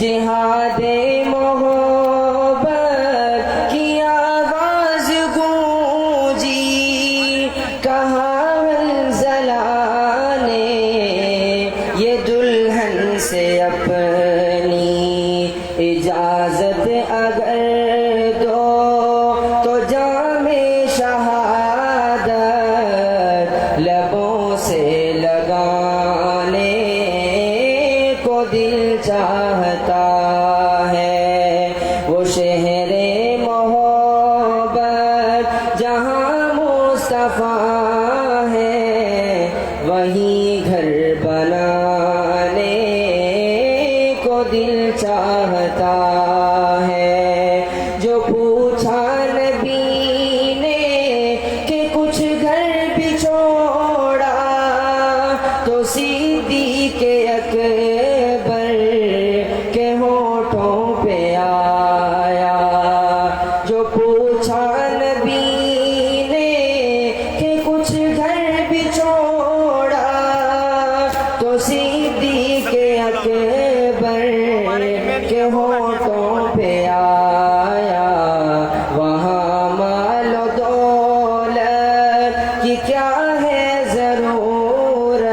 جہاد محبت کی آواز گونجی، کہا حنظلہ نے یہ دلہن سے اپنی اجازت اگر دو تو جام شہادت لبوں سے لگانے کو دل چاہتا ہے۔ وہ شہر محبت جہاں مصطفیٰ ہے، وہیں گھر بنانے کو دل چاہتا ہے۔ جو پوچھا نبی نے کہ کچھ گھر بھی چھوڑا، تو صدیق اکبر کے ہونٹوں پہ آیا۔ جو پوچھا نبی نے کہ کچھ گھر بھی چھوڑا، تو صدیق اکبر کے ہونٹوں پہ آیا۔ وہاں مال و دولت کی کیا ہے ضرورت،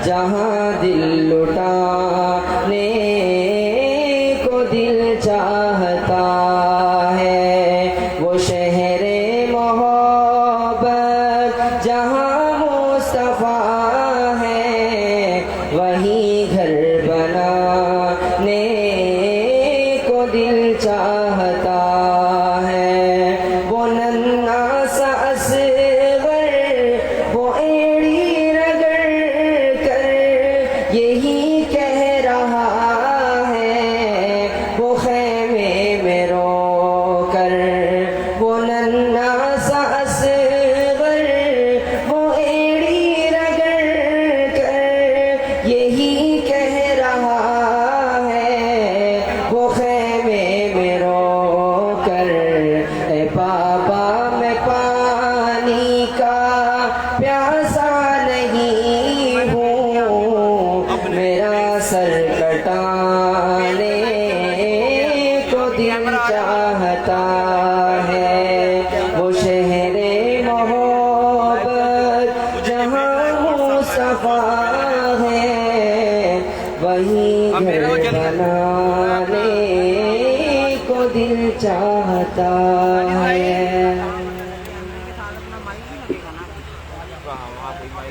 جہاں دل لٹانے کو دل چاہتا ہے۔ وہ شہر محبت جہاں مصطفیٰ ہے، وہیں گھر بنانے کو دل چاہتا ہے۔ وہ ننھا سا اصغر وہ ایڑی رگڑ کر یہی کہہ رہا ہے، وہ خیمے میں رو کر۔ وہ ننھا سا اصغر وہ ایڑی رگڑ کر یہی کہہ رہا ہے، وہ خیمے میں رو کر۔ اے بابا میں پانی کا پیاسا نہیں ہوں، میرا سر کٹانے کو دل چاہتا ہے۔ وہ شہر محبت جہاں مصطفیٰ ہے، وہیں گھر بنانے کو دل چاہتا ہے۔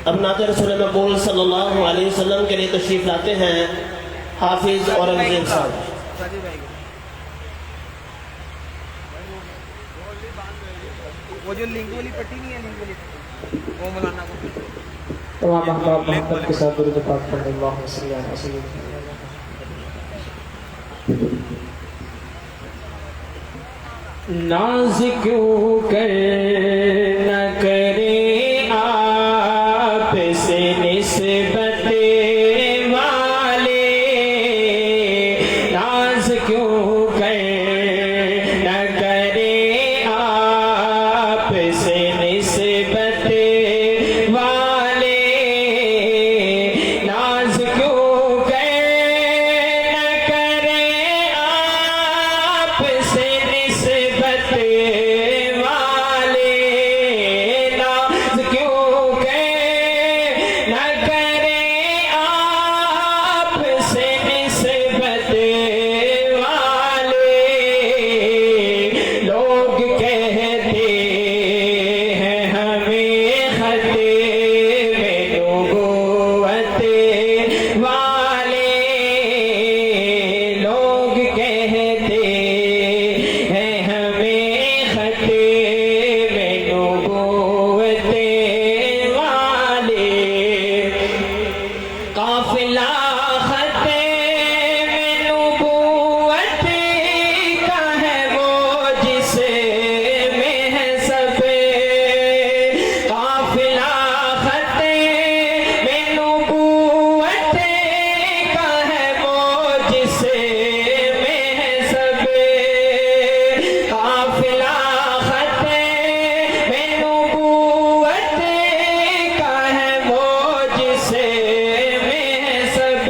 اب نعت رسول مقبول صلی اللہ علیہ وسلم کے لیے تشریف لاتے ہیں حافظ اورنگزیب صاحب۔ وہ جو لنگ والی پٹی نہیں ہے، لنگ والی وہ مولانا کو تمام احباب محمد کے ساتھ درود پاک پڑھیں۔ اللہم صلی علی سیدنا ناز کیوں کر نہ کرے آپ سے نسبت والے، ناز کیوں کر نہ کرے آپ سے نسبت والے، ناز کیوں کر نہ کرے آپ سے نسبت والے، ناز کیوں کر نہ کرے آپ سے نسبت والے، لوگ کہتے ہیں ہمیں خطے میں نبوت والے، لوگ کہتے ہیں ہمیں خطے میں نبوت والے، قافلہ خطے میں نبوت کا ہے وہ جس میں ہے سب، قافلہ خطے میں نبوت کا ہے وہ جس میں ہے سب، قافلہ خطے میں نبوت کا ہے وہ جس میں ہے سب،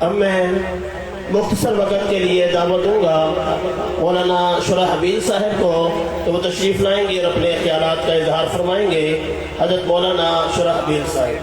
اب میں مختصر وقت کے لیے دعوت دوں گا مولانا شرحبیل صاحب کو کہ وہ تشریف لائیں گے اور اپنے خیالات کا اظہار فرمائیں گے. حضرت مولانا شرحبیل صاحب.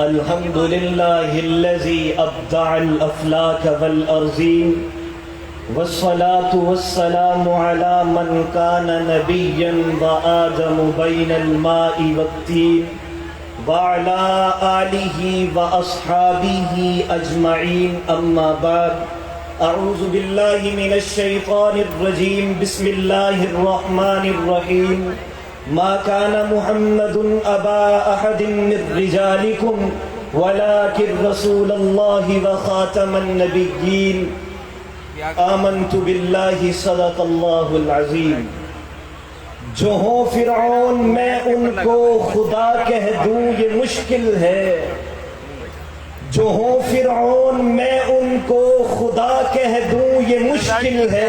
الحمد لله الذي أبدع الأفلاك والأرضين والصلاة والسلام على من كان نبيا وآدم بين الماء والطين وعلى آله وأصحابه أجمعين أما بعد أعوذ بالله من الشيطان الرجيم بسم الله الرحمن الرحيم ما كان محمد أبا أحد من رجالكم ولكن رسول الله وخاتم النبيين آمنت بالله صدق الله العظيم. جو ہوں فرعون میں ان کو خدا کہہ دوں یہ مشکل ہے. جو ہوں فرعون میں ان کو خدا کہہ دوں یہ مشکل ہے.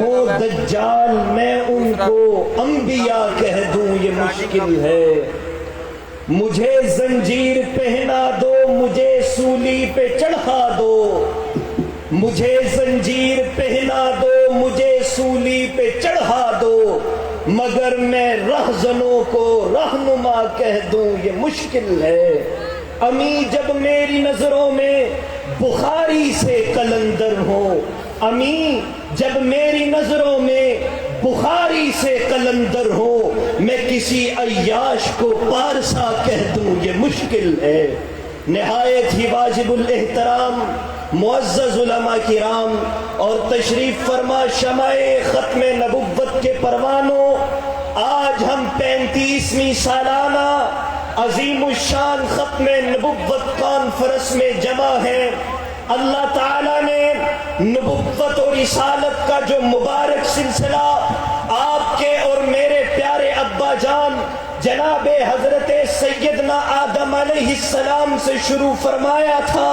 ہوں دجال میں ان کو انبیاء کہہ دوں یہ مشکل ہے. مجھے زنجیر پہنا دو مجھے سولی پہ چڑھا دو. مجھے زنجیر پہنا دو مجھے سولی پہ چڑھا دو مگر میں رہزنوں کو رہنما کہہ دوں یہ مشکل ہے. امی جب میری نظروں میں بخاری سے قلندر ہو. امی جب میری نظروں میں بخاری سے قلندر ہو میں کسی عیاش کو پارسا کہہ دوں یہ مشکل ہے. نہایت ہی واجب الاحترام معزز علماء کرام اور تشریف فرما شمع ختم نبوت کے پروانوں، آج ہم 35ویں سالانہ عظیم الشان ختم نبوت کانفرنس میں جمع ہیں. اللہ تعالیٰ نے نبوت اور رسالت کا جو مبارک سلسلہ آپ کے اور میرے پیارے ابا جان جناب حضرت سیدنا آدم علیہ السلام سے شروع فرمایا تھا،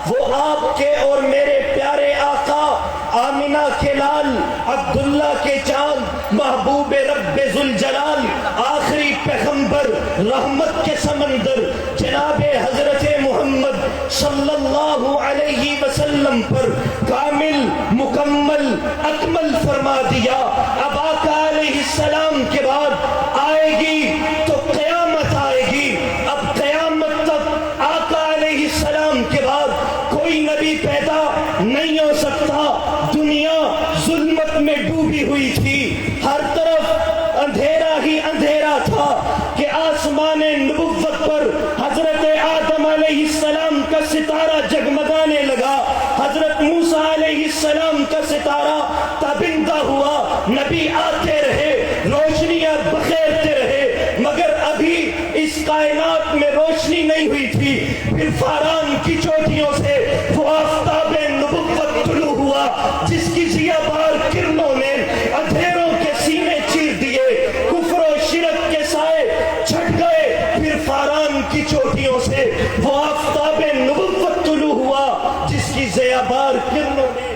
وہ آپ کے اور میرے پیارے آقا آمنہ کے لال عبداللہ کے چاند محبوب رب ذوالجلال آخری پیغمبر رحمت کے سمندر جناب حضرت محمد صلی اللہ علیہ وسلم پر کامل مکمل اکمل فرما دیا. اب آقا علیہ السلام کے بعد آئے گی تو قیامت آئے گی. اب قیامت تک آقا علیہ السلام کے بعد کوئی نبی پیدا نہیں ہو سکتا. دنیا ظلمت میں ڈوبی ہوئی تھی، ہر طرف اندھیرا ہی اندھیرا تھا کہ آسمان نبوت پر حضرت آدم علیہ السلام کا ستارہ جگمگانے لگا. حضرت موسیٰ علیہ السلام کا ستارہ تابندہ ہوا. نبی آتے رہے، روشنیاں بخیرتے رہے، مگر ابھی اس کائنات میں روشنی نہیں ہوئی تھی. پھر فاران کی چوٹیوں سے وہ آفتاب نبوت طلوع ہوا جس کی ضیابار کرنوں نے اندھیروں کے سینے چیر دیے. کفر و شرک کے سائے چھٹ گئے. پھر فاران کی چوٹیوں سے وہ آفتاب نبوت طلوع ہوا جس کی ضیابار کرنوں نے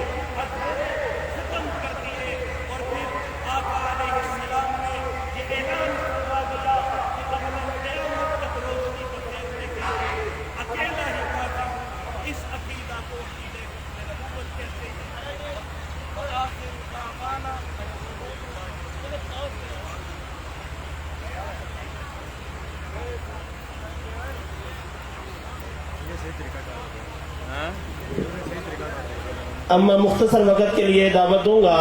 اب میں مختصر وقت کے لیے دعوت دوں گا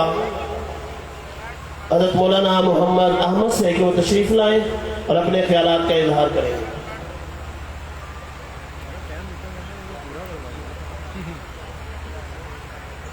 حضرت مولانا محمد احمد سے کہ وہ تشریف لائیں اور اپنے خیالات کا اظہار کریں.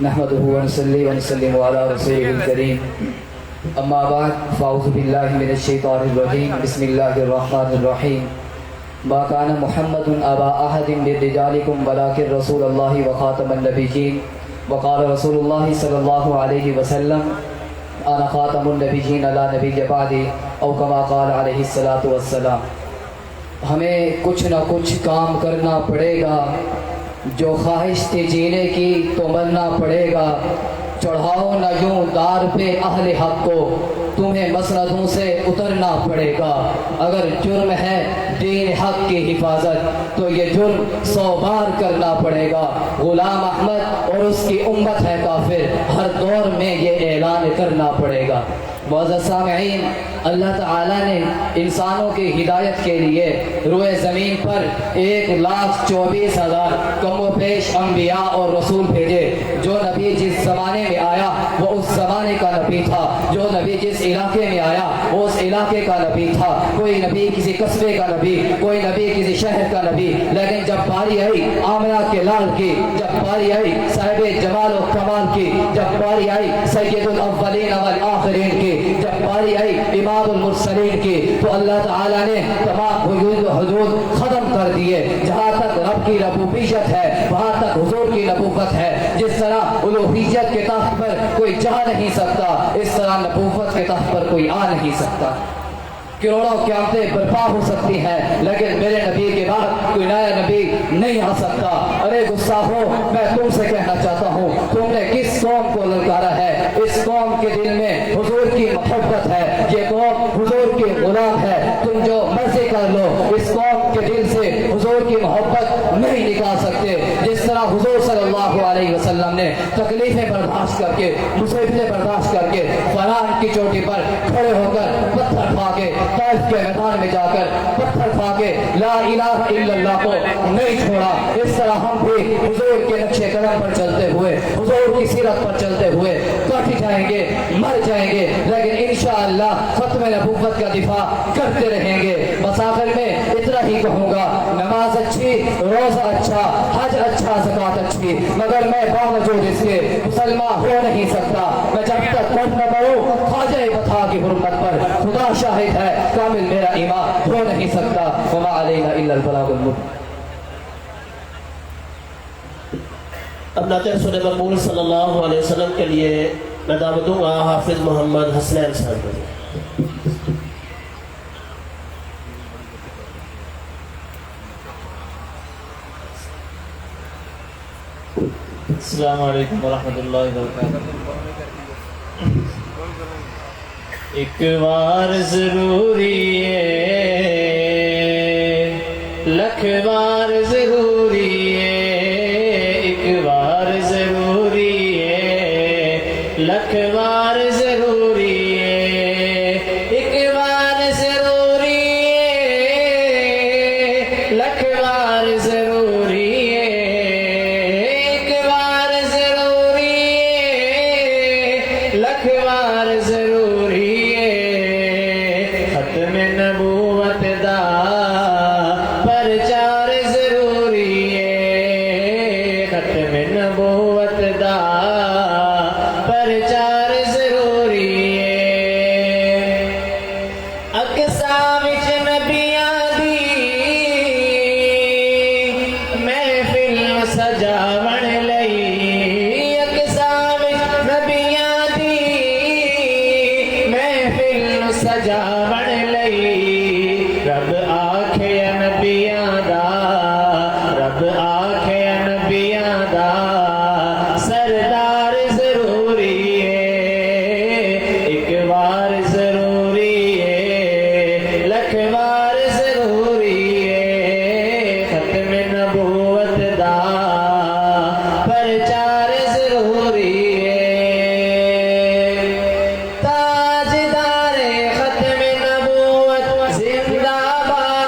نحمده ونصلي ونسلم على رسوله الكريم اما بعد فاعوذ بالله من الشيطان الرجيم بسم الله الرحمن الرحيم ما كان محمد ابا احد من رجالكم ولكن رسول الله وخاتم النبيين وقال رسول الله صلى الله عليه وسلم انا خاتم النبيين لا نبي بعدي او کما قال علیہ الصلاۃ والسلام۔ ہمیں کچھ نہ کچھ کام کرنا پڑے گا، جو خواہش تھی جینے کی تو مرنا پڑے گا، چڑھاؤ نہ یوں دار پہ اہل حق کو، تمہیں مسندوں سے اترنا پڑے گا۔ اگر جرم ہے دین حق کی حفاظت تو یہ جرم 100 بار کرنا پڑے گا۔ غلام احمد اور اس کی امت ہے کافر، ہر دور میں یہ اعلان کرنا پڑے گا۔ معزز سامعین، اللہ تعالیٰ نے انسانوں کی ہدایت کے لیے روئے زمین پر 1,24,000 کم و بیش انبیاء اور رسول بھیجے۔ جو نبی جس زمانے میں آیا وہ اس زمانے کا نبی تھا، جو نبی جس علاقے میں آیا وہ اس علاقے کا نبی تھا۔ کوئی نبی کسی قصبے کا نبی، کوئی نبی کسی شہر کا نبی، لیکن جب باری آئی آمنہ کے لال کی، جب باری آئی صاحب جمال و کمال کی، جب باری آئی سید الاولین والآخرین کی، جب باری آئی امام المرسلین کی، تو اللہ تعالیٰ نے تمام حدود ختم کر دیے۔ جہاں تک رب کی ربوبیت ہے وہاں تک حضور کی نبوت ہے۔ جس طرح الوہیت کے تخت پر کوئی جا نہیں سکتا، اس طرح نبوت کے تخت پر کوئی آ نہیں سکتا۔ کروڑوں قیامتیں برپا ہو سکتی ہیں لیکن میرے نبی کے بعد کوئی نیا نبی نہیں آ سکتا۔ ارے گستاخو، میں تم سے کہنا چاہتا ہوں، تم نے کس قوم کو للکارا ہے؟ اس قوم کے دل میں حضور کی محبت ہے، یہ قوم حضور کی غلام ہے، تم جو مرضی کر لو، اس قوم کے دل سے حضور کی محبت نہیں نکال سکتے۔ جس طرح حضور صلی اللہ علیہ وسلم نے تکلیفیں برداشت کر کے، مصیبتیں برداشت کر کے فران کی چوٹی پر کھڑے ہو کر پتھر کھا کے، طائف کے میدان میں جا کر پتھر کھا کے لا الہ الا اللہ کو نہیں چھوڑا، اس طرح ہم بھی حضور کے نقشے قدم پر چلتے ہوئے، حضور کی سیرت پر چلتے ہوئے کٹ جائیں گے، مر جائیں گے، لیکن انشاءاللہ ختم نبوت کا دفاع کرتے رہیں گے۔ بس آخر میں اتنا ہی کہوں گا، نماز اچھی، روزہ اچھا، حج اچھا، زکوٰۃ اچھی، مگر میں باوجود اس کے مسلمان ہو نہیں سکتا۔ میں جب تک مر نہ مروں خواجہ بتا کی حرمت پر خدا شاہد ہے، کامل میرا ایمان ہو نہیں سکتا۔ وما علینا الا البلاغ المبین۔ اب نعت رسول مقبول صلی اللہ علیہ وسلم کے لیے میں دعوت دوں گا حافظ محمد حسنین صاحب کو۔ السلام علیکم ورحمۃ اللہ وبرکاتہ۔ ایک بار ضروری ہے، لکھ بار ضروری ہے، ایک بار ضروری ہے، لکھ بار ضروری ہے، ایک بار ضروری ہے، لکھ بار ضروری ہے، ایک بار ضروری ہے، لکھ بار ضروری ہے، ختم نبوت دا پرچار ضروری ہے، ختم نبوت دا پرچار ضروری ہے، اقصا وچ نبیاں دی محفل سجاون لئی، اقصا وچ نبیاں دی محفل سجاون لئی، رب آکھے نبیاں دا، رب آکھے نبیاں دا سردار ضروری ہے، ایک بار ضروری ہے، لکھ بار ضروری ہے، ختم نبوت دا پرچار ضروری ہے، تاجدار ختم نبوت زندہ باد،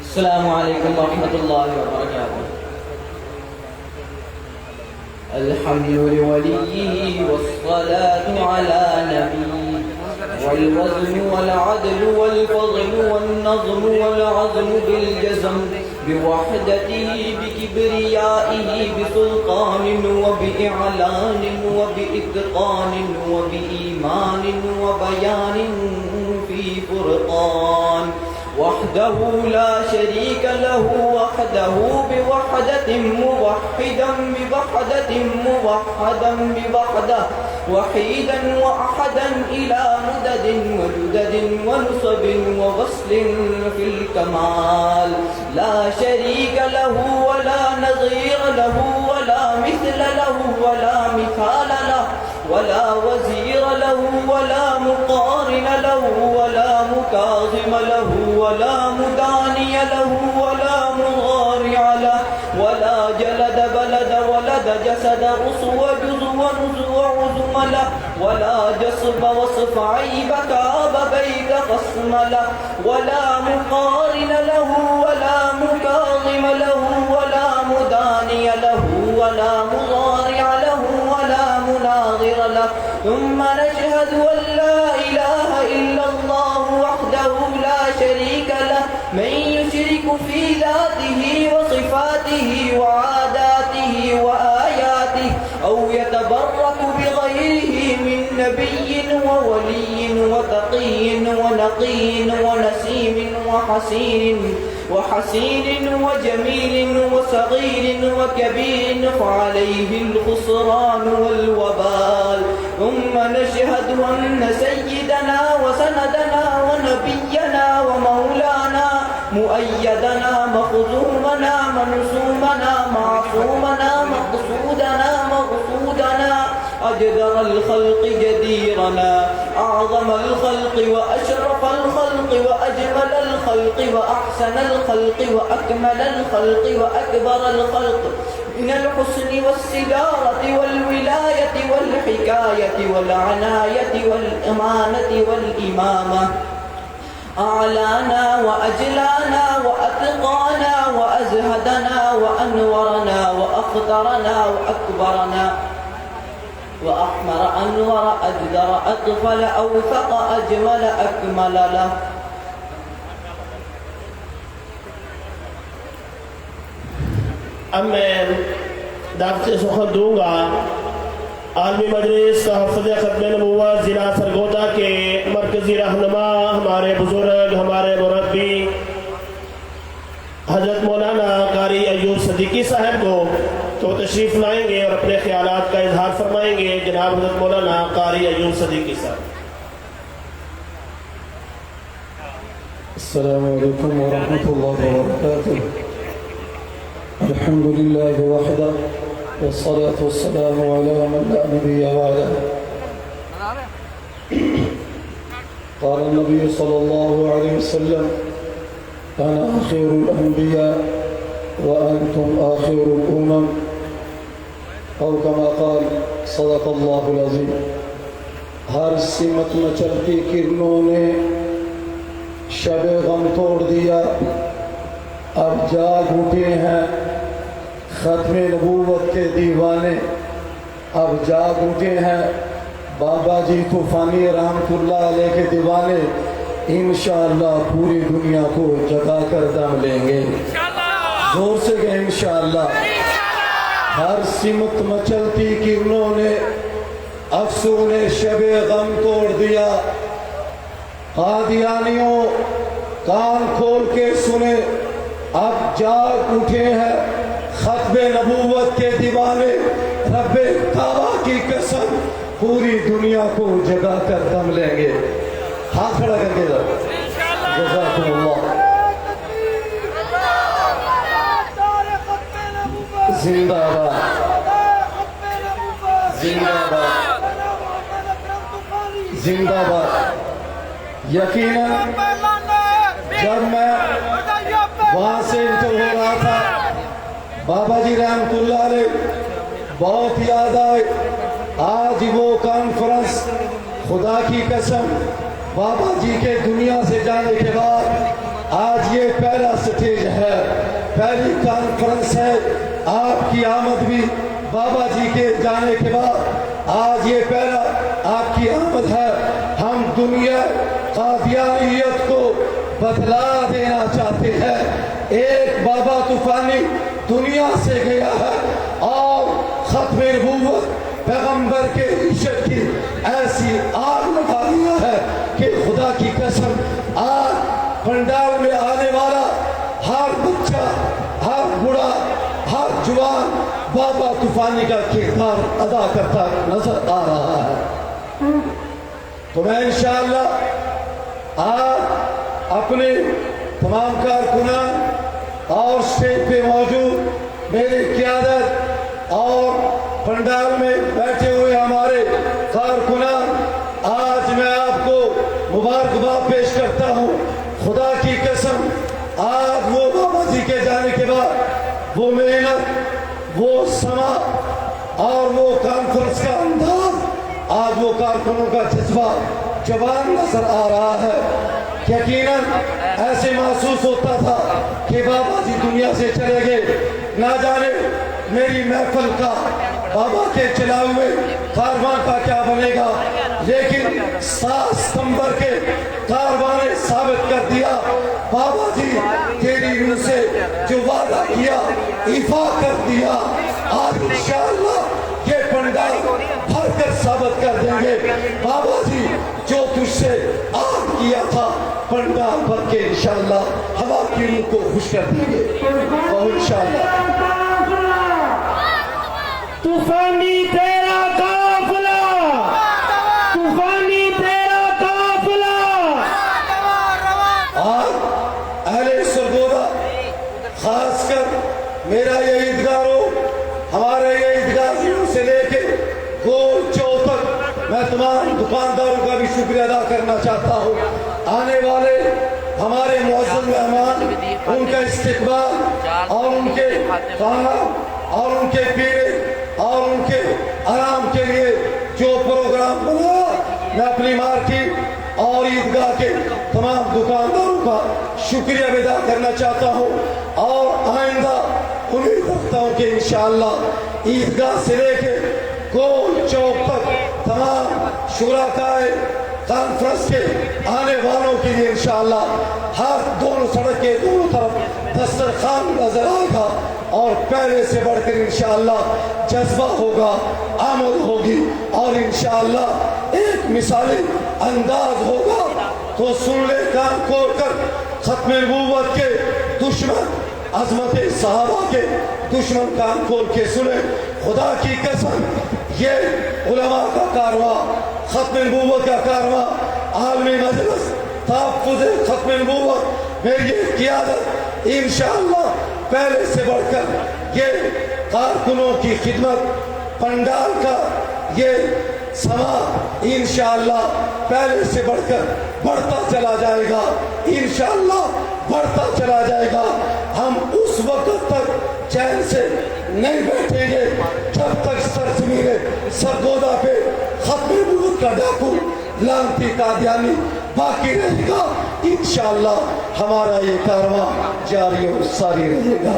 السلام عليكم ورحمة الله وبركاته. الحمد لوليه والصلاة على نبيه، والوزن والعدل والفضل والنظم والعزم بالجزم، بوحدته بكبريائه بسلطان وبإعلان وبإتقان وبإيمان وبيان في فرقان، وحده لا شريك له وحده بوحدة موحدا بوحدة موحدا بوحدة، وحيدا وأحدا إلى مدد وجدد ونصب ووصل في الكمال، لا شريك له ولا نظير له ولا مثل له ولا مثال له ولا وزير له ولا مقارن له ولا مكاظم له ولا مداني له ولا مضارع له ولا جلد بلد ولد جسد رسو جزو ونزو عزم له ولا جصب وصف عيب كاب بيد قسم له ولا مقارن له ولا مكاظم له ولا مداني له ولا مضارع له ولا مناظر له، ثم نشهد أن لا إله إلا الله وحده لا شريك له، من يشرك في ذاته وصفاته وعاداته وآياته أو يتبرك بغيره من نبي وولي وتقي ونقي ونسيم وحسين وجميل وصغير وكبير، فعليه الخسران والوبال. ثم نشهد أن سيدنا وسندنا ونبينا ومولانا مؤيدنا مخزومنا منصومنا معصومنا مقصودنا مغصودنا أجدر الخلق جديرنا أعظم الخلق وأشرف الخلق وأجمل الخلق وأحسن الخلق وأكمل الخلق وأكبر الخلق، من الحسن والسدارة والولاية والحكاية والعناية والأمانة والإمامة، أعلانا وأجلانا وأتقانا وأزهدنا وأنورنا وأخطرنا وأكبرنا وأحمر أنور أجدر أطفل أوثق أجمل أكمل له. اب میں دعوت سخن دوں گا عالمی مجلس تحفظ ختم نبوت ضلع سرگودا کے مرکزی رہنما ہمارے بزرگ ہمارے مربی حضرت مولانا قاری ایوب صدیقی صاحب کو تو تشریف لائیں گے اور اپنے خیالات کا اظہار فرمائیں گے. جناب حضرت مولانا قاری ایوب صدیقی صاحب. السلام علیکم ورحمۃ اللہ وبرکاتہ. الحمد لله وحده والصلاة والسلام على من لا نبي بعده. قال النبي صلى الله عليه وسلم أنا آخر الأنبياء وأنتم آخر الأمم، أو كما قال صدق الله العظيم. ہر سمت میں چلتی کرنوں نے شب غم توڑ دیا، اب جاگ اٹھے ہیں ختم نبوت کے دیوانے، اب جاگ اٹھے ہیں بابا جی طوفانی رحمت اللہ علیہ کے دیوانے. انشاءاللہ پوری دنیا کو جگا کر دم لیں گے. زور سے کہ انشاءاللہ. ہر سمت مچلتی کرنوں نے افسون شب غم توڑ دیا. قادیانیوں کان کھول کے سنے، اب جاگ اٹھے ہیں ختم نبوت کے دیوانے. رب کعبہ کی قسم پوری دنیا کو جگا کر دم لیں گے. ہاتھ کھڑا کر کے جزاکم اللہ. زندہ باد زندہ باد زندہ باد. یقیناً جب میں وہاں سے انٹر ہو رہا تھا بابا جی رحمت اللہ علیہ بہت یاد آئے. آج وہ کانفرنس خدا کی قسم بابا جی کے دنیا سے جانے کے بعد آج یہ پہلا سٹیج ہے، پہلی کانفرنس ہے۔ آپ کی آمد بھی بابا جی کے جانے کے بعد آج یہ پہلا آپ کی آمد ہے۔ ہم دنیا قادیانیت کو بدلا دینا چاہتے ہیں۔ ایک بابا طوفانی دنیا سے گیا ہے اور ختم نبوت پیغمبر کے عشق کی ایسی آگ لگا دیا ہے کہ خدا کی قسم آج پنڈال میں آنے والا ہر بچہ، ہر بوڑھا، ہر جوان بابا طوفانی کا کردار ادا کرتا نظر آ رہا ہے۔ تو میں انشاءاللہ آج اپنے تمام کارکنان اور اسٹیج پہ موجود میری قیادت اور پنڈال میں بیٹھے ہوئے ہمارے کارکنان، آج میں آپ کو مبارکباد پیش کرتا ہوں۔ خدا کی قسم آج وہ بابا جی کے جانے کے بعد وہ محنت، وہ سما اور وہ کانفرنس کا انداز، آج وہ کارکنوں کا جذبہ جوان نظر آ رہا ہے۔ یقیناً ایسے محسوس ہوتا تھا کہ بابا جی دنیا سے چلے گئے، نہ جانے میری محفل کا، بابا کے چلائے ہوئے کاروان کا کیا بنے گا، لیکن 7 ستمبر کے کاروان نے ثابت کر دیا بابا جی تیری روح سے جو وعدہ کیا ایفا کر دیا۔ آج انشاءاللہ یہ پنڈال بھر کر ثابت کر دیں گے بابا جی جو تجھ سے عہد کیا تھا پنڈال بھر کے انشاءاللہ ہم آپ کی روح کو خوش کر دیں گے اور انشاءاللہ طوفانی تیرا قافلہ، طوفانی تیرا قافلہ۔ آج اہل سرگودا خاص کر میرا یہ عیدگاروں، ہمارے یہ عیدگاہوں سے لے کے گول چوک تک میں تمام دکانداروں کا بھی شکریہ ادا کرنا چاہتا ہوں۔ آنے والے ہمارے معزز مہمان، ان کا استقبال اور ان کے کھانا اور ان کے پینے اور ان کے آرام کے لیے جو پروگرام بنا، میں اپنی مارکیٹ اور عیدگاہ کے تمام دکانداروں کا شکریہ ادا کرنا چاہتا ہوں اور آئندہ امید رکھتا ہوں کہ انشاءاللہ عیدگاہ سے لے کے گول چوک تک تمام شرکائے کانفرنس کے آنے والوں کے لیے انشاءاللہ ہر دونوں سڑک کے دونوں طرف دسترخوان نظر آئے گا اور پہلے سے بڑھ کر انشاءاللہ جذبہ ہوگا، آمد ہوگی اور انشاءاللہ ایک مثالی انداز ہوگا۔ تو سن لے کان کھول کر ختم نبوت کے دشمن، عظمت صحابہ کے دشمن کان کھول کے سنے۔ خدا کی قسم یہ علماء کا کارواں، ختم نبوت کا کارواں، عالمی مجلس تحفظ ختم نبوت، میری قیادت انشاءاللہ پہلے سے بڑھ کر یہ کارکنوں کی خدمت، پنڈال کا یہ سما انشاءاللہ پہلے سے بڑھ کر بڑھتا چلا جائے گا، انشاءاللہ بڑھتا چلا جائے گا۔ ہم اس وقت تک چین سے نہیں بیٹھیں گے جب تک سرزمین سرگودا پہ ختم نبوت کا ڈاکو لعنتی قادیانی باقی رہے گا۔ انشاءاللہ ہمارا یہ کارواں جاری اور ساری رہے گا۔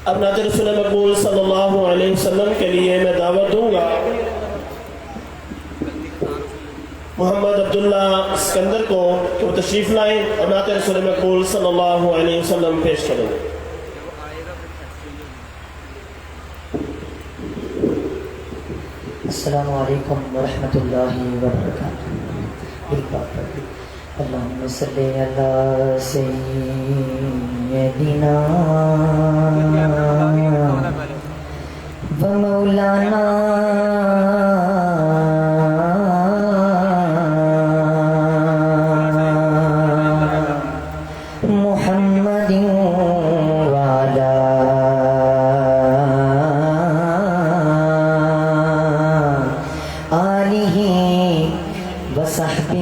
اب نعت رسول مقبول صلی اللہ علیہ وسلم کے لیے میں دعوت دوں گا محمد عبداللہ اسکندر کو کہ وہ تشریف لائیں اور نعت رسول مقبول صلی اللہ علیہ وسلم پیش کریں۔ السلام علیکم ورحمۃ اللہ وبرکاتہ۔ اللہم صلی علی سیدنا و مولانا محمد وعلی آلہ وصحبہ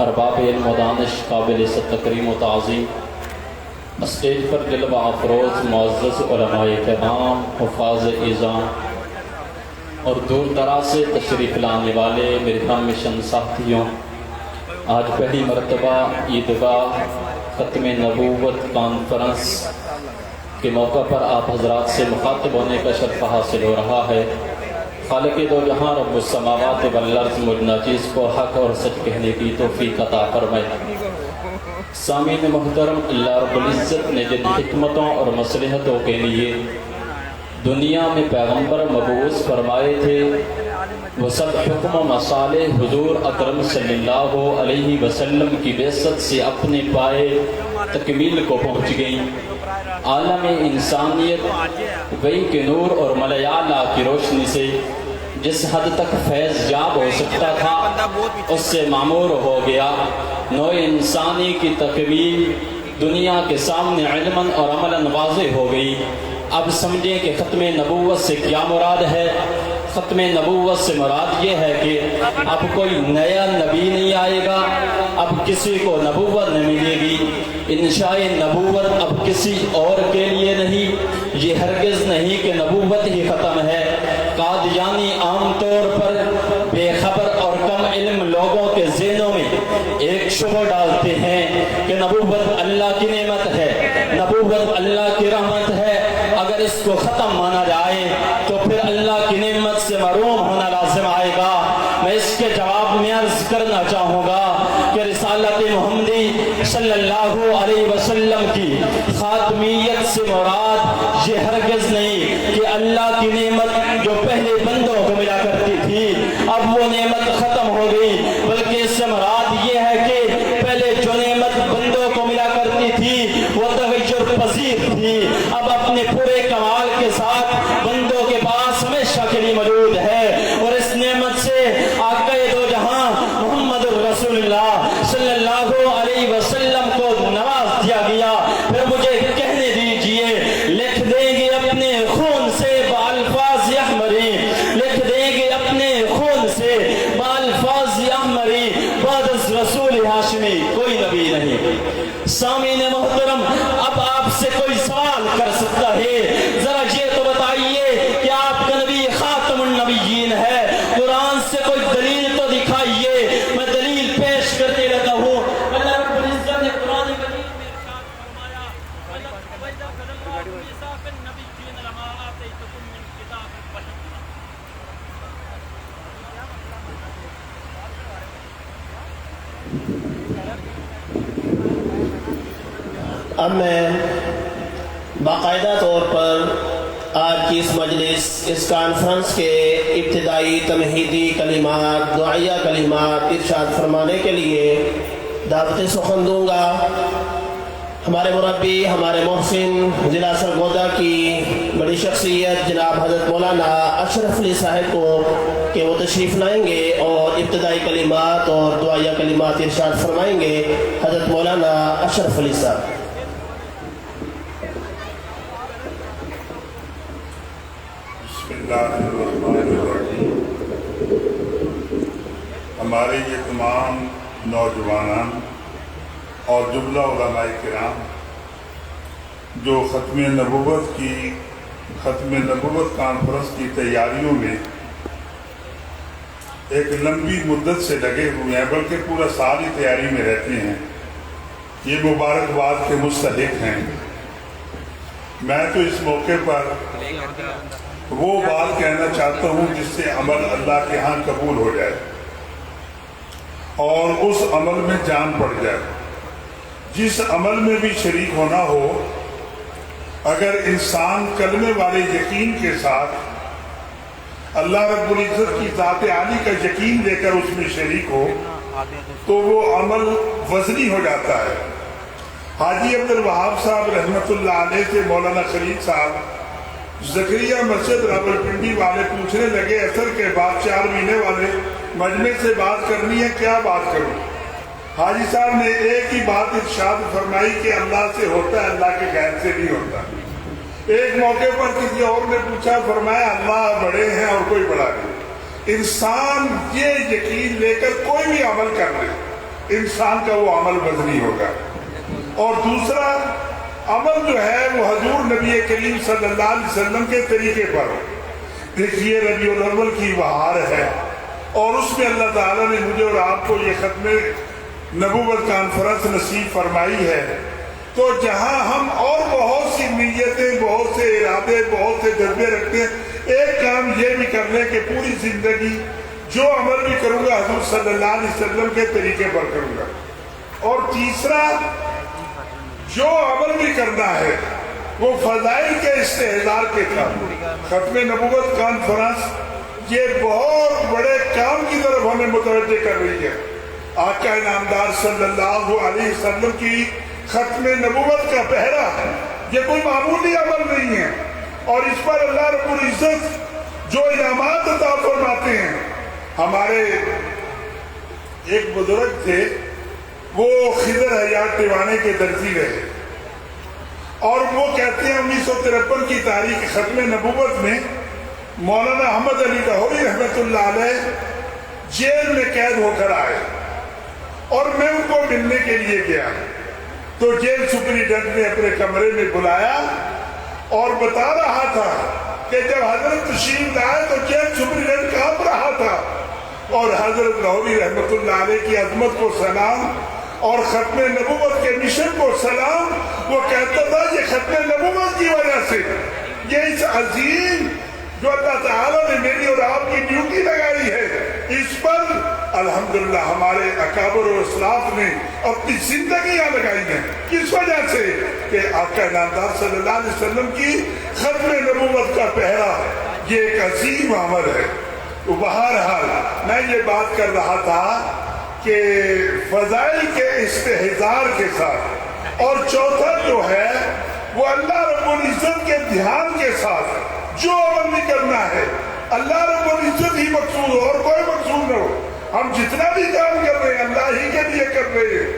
ارباب علم و دانش قابل عزت تکریم و تعظیم، اسٹیج پر جلوہ افروز معزز علماء کرام، حفاظ اعظام اور دور دراز سے تشریف لانے والے میرے ہم مشن ساتھیوں، آج پہلی مرتبہ عیدگاہ ختم نبوت کانفرنس کے موقع پر آپ حضرات سے مخاطب ہونے کا شرف حاصل ہو رہا ہے۔ خالق دو جہاں رب السماوات والارض مجھ ناچیز کو حق اور سچ کہنے کی توفیق عطا فرمائے۔ سامعین محترم، اللہ رب العزت نے جن حکمتوں اور مصلحتوں کے لیے دنیا میں پیغمبر مبعوث فرمائے تھے وہ سب حکم و مصالح حضور اکرم صلی اللہ علیہ وسلم کی بعثت سے اپنے پائے تکمیل کو پہنچ گئیں۔ عالم انسانیت وحی کے نور اور ملائے اعلیٰ کی روشنی سے جس حد تک فیض یاب ہو سکتا تھا اس سے معمور ہو گیا۔ نوع انسانی کی تکمیل دنیا کے سامنے علماً اور عملاً واضح ہو گئی۔ اب سمجھیں کہ ختم نبوت سے کیا مراد ہے۔ ختم نبوت سے مراد یہ ہے کہ اب کوئی نیا نبی نہیں آئے گا، اب کسی کو نبوت نہیں ملے گی۔ انشاء نبوت اب کسی اور کے لیے نہیں، یہ ہرگز نہیں کہ نبوت ہی ختم ہے۔ قادیانی عام طور پر بے خبر اور کم علم لوگوں کے ذہنوں میں ایک شبہ ڈالتے ہیں کہ نبوت اللہ کی نعمت ہے، نبوت اللہ کی رحمت ہے، اگر اس کو ختم مانا جائے تو پھر اللہ کی نعمت سے محروم ہونا لازم آئے گا۔ میں اس کے جواب میں عرض کرنا چاہوں گا کہ رسالت محمدی صلی اللہ علیہ وسلم کی خاتمیت سے مراد یہ ہرگز نہیں کہ اللہ کی نعمت جو پہلے بندوں کو ملا کرتی تھی اب وہ نعمت ختم ہو گئی، بلکہ اس سے مراد یہ ہے کہ پہلے جو نعمت بندوں کو ملا کرتی تھی وہ تغیر پذیر تھی، اب اپنے پورے کمال کے ساتھ بندوں کے پاس ہمیشہ کے لیے موجود ہے، اور اس نعمت سے آقا دو جہاں محمد رسول اللہ صلی اللہ علیہ وسلم کو نواز دیا گیا۔ پھر مجھے کہنے دیجئے، لکھ دیں گے اپنے خون سے بالفاظ احمری، لکھ دیں گے اپنے خون سے بالفاظ احمری، بعد از رسول ہاشمی کوئی نبی نہیں۔ سامعین محترم، اب آپ سے کوئی سوال کر سکتا ہے، ذرا یہ تو بتائیے کہ آپ کا نبی خاتم النبیین ہے، قرآن سے کوئی دلیل تو دکھائیے۔ میں دلیل پیش کرتے رہتا ہوں۔ اللہ رب العزت نے قرآن مجید میں ارشاد فرمایا، وَإِذَا أَخَذَ اللَّهُ مِيثَاقَ النَّبِيِّينَ لَمَا آتَيْتُكُم مِّن كِتَابٍ وَحِكْمَةٍ۔ اب میں باقاعدہ طور پر آج کی اس مجلس، اس کانفرنس کے ابتدائی تمہیدی کلمات، دعائیہ کلمات ارشاد فرمانے کے لیے دعوت سخن دوں گا۔ ہمارے مربی، ہمارے محسن ضلع سرگودا کی بڑی شخصیت جناب حضرت مولانا اشرف علی صاحب کو کہ وہ تشریف لائیں گے اور ابتدائی کلمات اور دعائیہ کلمات ارشاد فرمائیں گے۔ حضرت مولانا اشرف علی صاحب۔ ہمارے یہ تمام نوجوانان اور جملہ علماء کرام جو ختم نبوت کانفرنس کی تیاریوں میں ایک لمبی مدت سے لگے ہوئے ہیں، بلکہ پورا سال ہی تیاری میں رہتے ہیں، یہ مبارکباد کے مستحق ہیں۔ میں تو اس موقع پر وہ بات کہنا چاہتا ہوں جس سے عمل اللہ کے ہاں قبول ہو جائے اور اس عمل میں جان پڑ جائے۔ جس عمل میں بھی شریک ہونا ہو، اگر انسان کلمے والے یقین کے ساتھ اللہ رب العزت کی ذات عالی کا یقین لے کر اس میں شریک ہو تو وہ عمل وزنی ہو جاتا ہے۔ حاجی عبدالوہاب صاحب رحمت اللہ علیہ سے مولانا خلیل صاحب زکریہ مسجد راولپنڈی والے پوچھنے لگے، اثر کے بعد 4 مہینے والے مجمع سے بات کرنی ہے، کیا بات کروں؟ حاجی صاحب نے ایک ہی بات ارشاد فرمائی کہ اللہ سے ہوتا ہے، اللہ کے غیر سے نہیں ہوتا۔ ایک موقع پر کسی اور نے پوچھا، فرمایا اللہ بڑے ہیں اور کوئی بڑا نہیں۔ انسان یہ یقین لے کر کوئی بھی عمل کر لے، انسان کا وہ عمل بدلی ہوگا. اور دوسرا عمل جو ہے وہ حضور نبی کریم صلی اللہ علیہ وسلم کے طریقے پر ہو. دیکھیے ربیع الاول کی بہار ہے اور اس میں اللہ تعالیٰ نے مجھے اور آپ کو یہ ختم نبوت کانفرنس نصیب فرمائی ہے. تو جہاں ہم اور بہت سی نیتیں، بہت سے ارادے، بہت سے جذبے رکھتے ہیں، ایک کام یہ بھی کر لیں کہ پوری زندگی جو عمل بھی کروں گا حضور صلی اللہ علیہ وسلم کے طریقے پر کروں گا. اور تیسرا جو عمل بھی کرنا ہے وہ فضائل کے استحضار کے ساتھ. ختم نبوت کانفرنس یہ بہت بڑے کام کی طرف ہمیں متوجہ کر رہی ہے. آقا انعامدار صلی اللہ علیہ وسلم کی ختم نبوت کا پہرا یہ کوئی معمولی عمل نہیں ہے، اور اس پر اللہ رب العزت جو انعامات عطا فرماتے ہیں. ہمارے ایک بزرگ تھے، وہ خضر حیات دیوانے کے درزی رہے، اور وہ کہتے ہیں 1953 کی تاریخ ختم نبوت میں مولانا احمد علی لاہوری رحمۃ اللہ علیہ جیل میں قید ہو کر آئے، اور میں ان کو ملنے کے لیے گیا. تو جیل سپرنٹینڈنٹ نے اپنے کمرے میں بلایا اور بتا رہا تھا کہ جب حضرت تشریف لائے تو جیل سپرنٹینڈنٹ کانپ رہا تھا، اور حضرت لاہوری رحمۃ اللہ علیہ کی عظمت کو سلام اور ختم نبوت کے مشن کو سلام. وہ کہتا تھا یہ ختم نبوت کی وجہ سے، یہ اس عظیم جو اللہ تعالیٰ نے میری اور آپ کی ڈیوٹی لگائی ہے، اس پر الحمدللہ ہمارے اکابر و اسلاف نے اپنی زندگیاں لگائی ہیں. کس وجہ سے؟ کہ آقا انعامدار صلی اللہ علیہ وسلم کی ختم نبوت کا پہرا یہ ایک عظیم عمل ہے. تو بہرحال میں یہ بات کر رہا تھا کہ فضائل کے استحضار کے ساتھ، اور چوتھا جو ہے وہ اللہ رب العزت کے دھیان کے ساتھ جو عمل بھی کرنا ہے اللہ رب العزت ہی مقصود ہو اور کوئی مقصود نہ ہو. ہم جتنا بھی کام کر رہے ہیں اللہ ہی کے لیے کر رہے ہیں.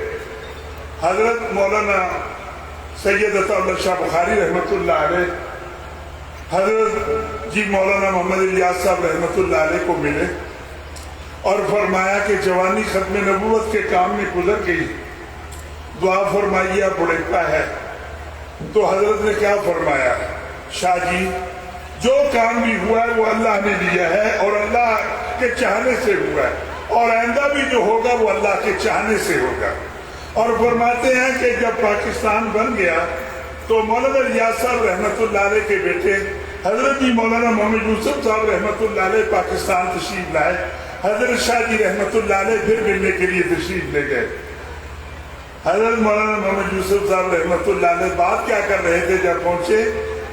حضرت مولانا سید عطا اللہ شاہ بخاری رحمۃ اللہ علیہ حضرت مولانا محمد الیاس صاحب رحمۃ اللہ علیہ کو ملے اور فرمایا کہ جوانی ختم نبوت کے کام میں گزر گئی، دعا فرمائیے بڑھاپا ہے. تو حضرت نے کیا فرمایا؟ شاہ جی جو کام بھی ہوا ہے وہ اللہ نے دیا ہے اور اللہ کے چاہنے سے ہوا ہے، اور آئندہ بھی جو ہوگا وہ اللہ کے چاہنے سے ہوگا. اور فرماتے ہیں کہ جب پاکستان بن گیا تو مولانا الیاس صاحب رحمۃ اللہ علیہ کے بیٹے حضرت جی مولانا محمد یوسف صاحب رحمۃ اللہ علیہ پاکستان تشریف لائے. حضرت شاہ جی رحمۃ اللہ علیہ پھر ملنے کے لیے تشریف لے گئے. حضرت مولانا محمد یوسف صاحب رحمۃ اللہ علیہ بات کیا کر رہے تھے جب پہنچے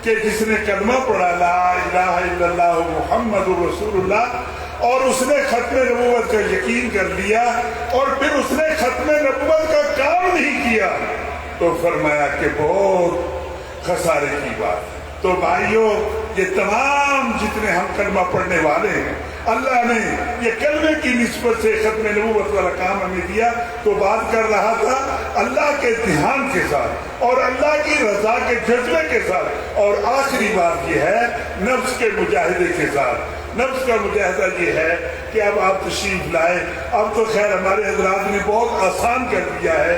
کہ جس نے کلمہ پڑھا لا الہ الا اللہ محمد رسول اللہ، اور اس نے ختم نبوت کا یقین کر لیا اور پھر اس نے ختم نبوت کا کام نہیں کیا، تو فرمایا کہ بہت خسارے کی بات. تو بھائیوں یہ تمام جتنے ہم کلمہ پڑھنے والے ہیں اللہ نے یہ کلمے کی نسبت سے ختم نبوت والا کام ہمیں دیا. تو بات کر رہا تھا اللہ کے دھیان کے ساتھ اور اللہ کی رضا کے جذبے کے ساتھ. اور آخری بات یہ ہے نفس کے مجاہدے کے ساتھ. نفس کا مجاہدہ یہ ہے کہ اب آپ تشریف لائے. اب تو خیر ہمارے حضرات نے بہت آسان کر دیا ہے،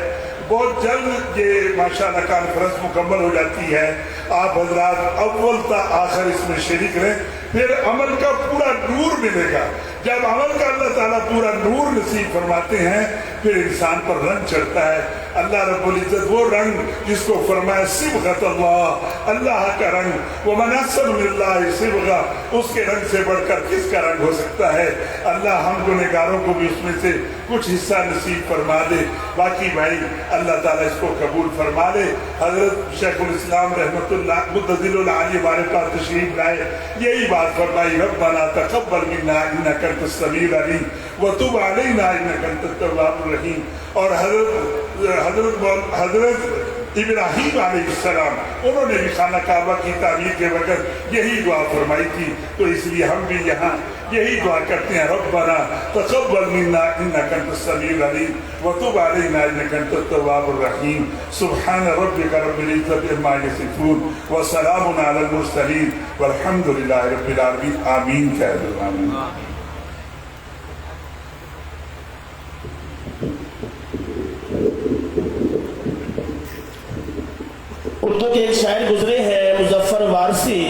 بہت جلد یہ ماشاءاللہ کانفرنس مکمل ہو جاتی ہے. آپ حضرات اول تا آخر اس میں شریک رہیں، پھر عمل کا پورا نور ملے گا. جب عمل کا اللہ تعالیٰ پورا نور نصیب فرماتے ہیں پھر انسان پر رنگ چڑھتا ہے. اللہ رب العزت وہ رنگ جس کو فرمایا صبغۃ اللہ، اللہ کا رنگ، وَمَنْ أَحْسَنُ مِنَ اللَّهِ صِبْغَةً، اس کے رنگ سے بڑھ کر کس کا رنگ ہو سکتا ہے. اللہ ہم گنہگاروں کو بھی اس میں سے کچھ حصہ نصیب فرما دے. باقی بھائی اللہ تعالیٰ اس کو قبول فرما لے. حضرت شیخ الاسلام رحمۃ اللہ متضل العالی ہمارے پاس تشریف لائے، یہی بات فرمائی ربنا تقبل منا انک انت السمیع العلیم وتب علینا انک انت التواب الرحیم. اور حضرت ابراہیم علیہ السلام انہوں نے بھی خانہ کعبہ کی تعمیر کے وقت یہی دعا فرمائی تھی. تو اس لیے ہم بھی یہاں یہی دعا کرتے ہیں ربنا تقبل منا انک انت السمیع العلیم وتب علینا انک انت التواب الرحیم. سبحان ربک رب العزت عما یصفون وسلام علی المرسلین والحمد للہ رب العالمین. آمین. آمین. اردو کے ایک شاعر گزرے ہیں مظفر وارسی،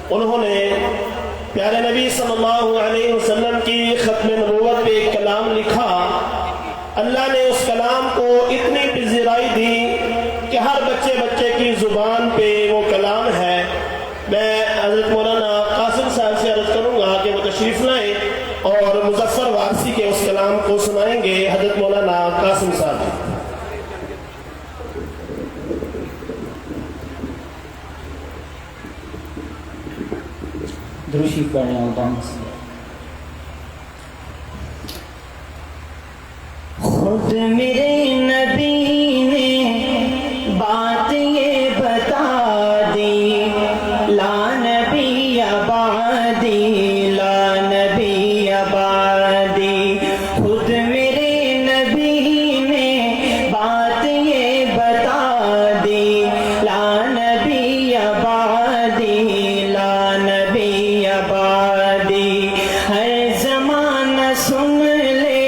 انہوں نے پیارے نبی صلی اللہ علیہ وسلم کی ختم نبوت پہ ایک کلام لکھا. اللہ نے اس کلام کو اتنی پذیرائی دی کہ ہر بچے بچے کی زبان پہ وہ کلام ہے. میں حضرت مولانا قاسم صاحب سے عرض کروں گا کہ وہ تشریف لائیں اور مظفر وارسی کے اس کلام کو سنائیں گے. حضرت مولانا قاسم صاحب. دروشی پڑھنے والوں خود میرے نبی نے بات یہ بتا دی، لا نبی آبادی، لا نبی آبادی. خود میرے نبی نے بات یہ بتا دی، لا نبی آبادی، لا نبی آبادی. ہر زمانہ سن لے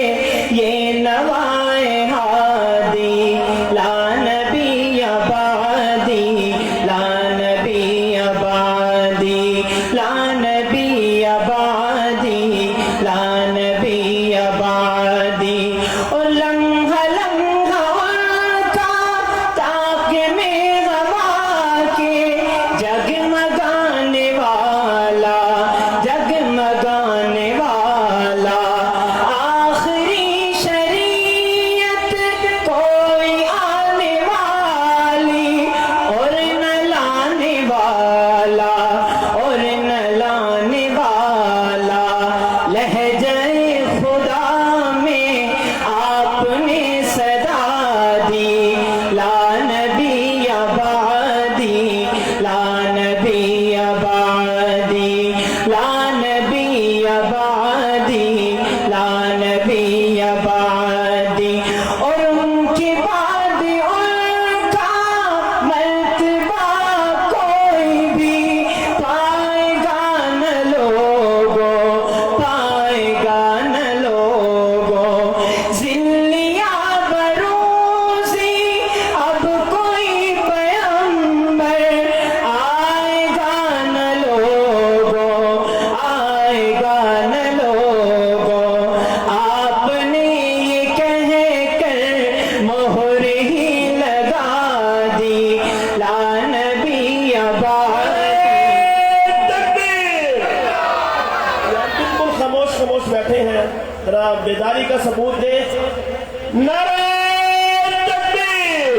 یہ نوائے ہادی، لا نبی آبادی، لا نبی آبادی، لا نبی آبادی، لا نبی آبادی. اور لمحہ لمحہ ان کا تاک میں غما کے جگمگانے والا، جگمگانے والا. آخری شریعت کوئی آنے والی اور نہ لانے والا، اور نہ لانے والا. لہجہ خدا میں آپ نے صدا دی، لا نبی آبادی، لا نبی آبادی، لا نبی آبادی، لا نبی آبادی. اور ان کے بعد ان کا مرتبہ کوئی بھی پائے گا نہ لوگوں، پائے گا نہ لوگوں. ذلیا بروزی اب کوئی پیغمبر آئے گا نہ لوگوں، آئے گا نہ لوگوں. آپ نے یہ کہہ کر مہر ہی لگا دی، لا نبی آبادی. بالکل خاموش خاموش بیٹھے ہیں، ذرا بیداری کا ثبوت دیں. نعرہ تکبیر،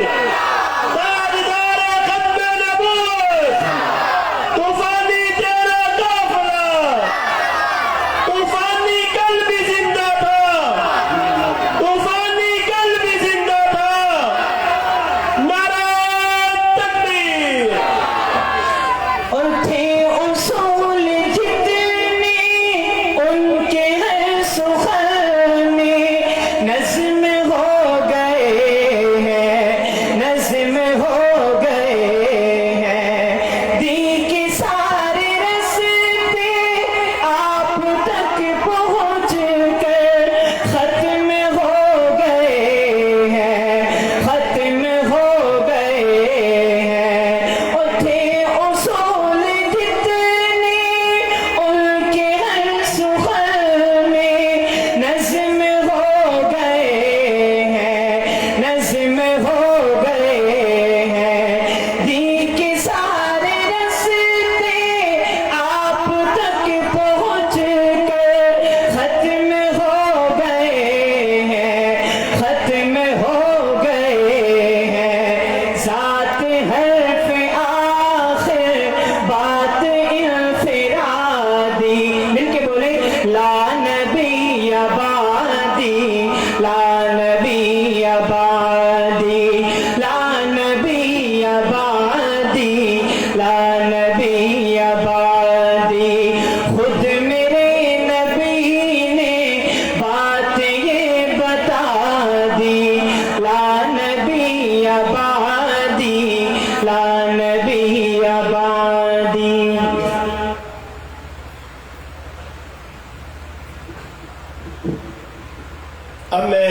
تاجدار ختم نبوت، طوفانی تیرا قافلہ، طوفانی قلب زندہ تھا، طوفانی قلب زندہ تھا. نعرہ تکبیر. اور تھے اصول جتنے ان کے ہر سخن میں نظم ہو گئے ہیں، نظم ہو گئے ہیں. دی کے سارے رستے آپ تک پہنچ کر ختم ہو گئے ہیں، ختم ہو گئے ہیں. اور تھے اصول جتنے ان کے ہر سخن میں نظم ہو گئے ہیں، نظم ہو گئے ہیں. دی کے سارے رستے آپ تک پہنچ کر ختم ہو گئے ہیں، ختم ہو گئے ہیں. ذات حرف آخر بات انفرادی، مل کے بولے لا نبی آبادی، لا نبی آبادی، لا نبی آبادی، لا نبی آبادی. خود میرے نبی نے بات یہ بتا دی، لا نبی آبادی، لا نبی آبادی. اب میں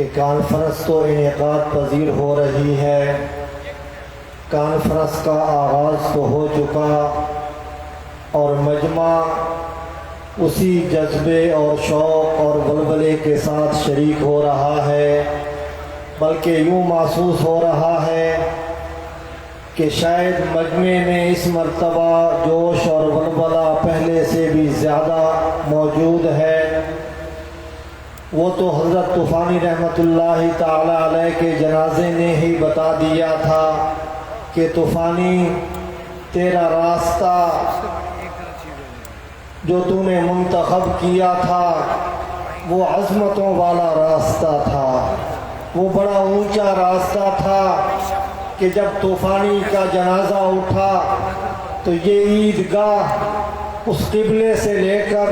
کہ کانفرنس تو انعقاد پذیر ہو رہی ہے، کانفرنس کا آغاز تو ہو چکا اور مجمع اسی جذبے اور شوق اور ولولے کے ساتھ شریک ہو رہا ہے، بلکہ یوں محسوس ہو رہا ہے کہ شاید مجمع میں اس مرتبہ جوش اور ولولہ پہلے سے بھی زیادہ موجود ہے۔ وہ تو حضرت طوفانی رحمۃ اللہ تعالی علیہ کے جنازے نے ہی بتا دیا تھا کہ طوفانی تیرا راستہ جو تو نے منتخب کیا تھا وہ عظمتوں والا راستہ تھا، وہ بڑا اونچا راستہ تھا کہ جب طوفانی کا جنازہ اٹھا تو یہ عیدگاہ اس قبلے سے لے کر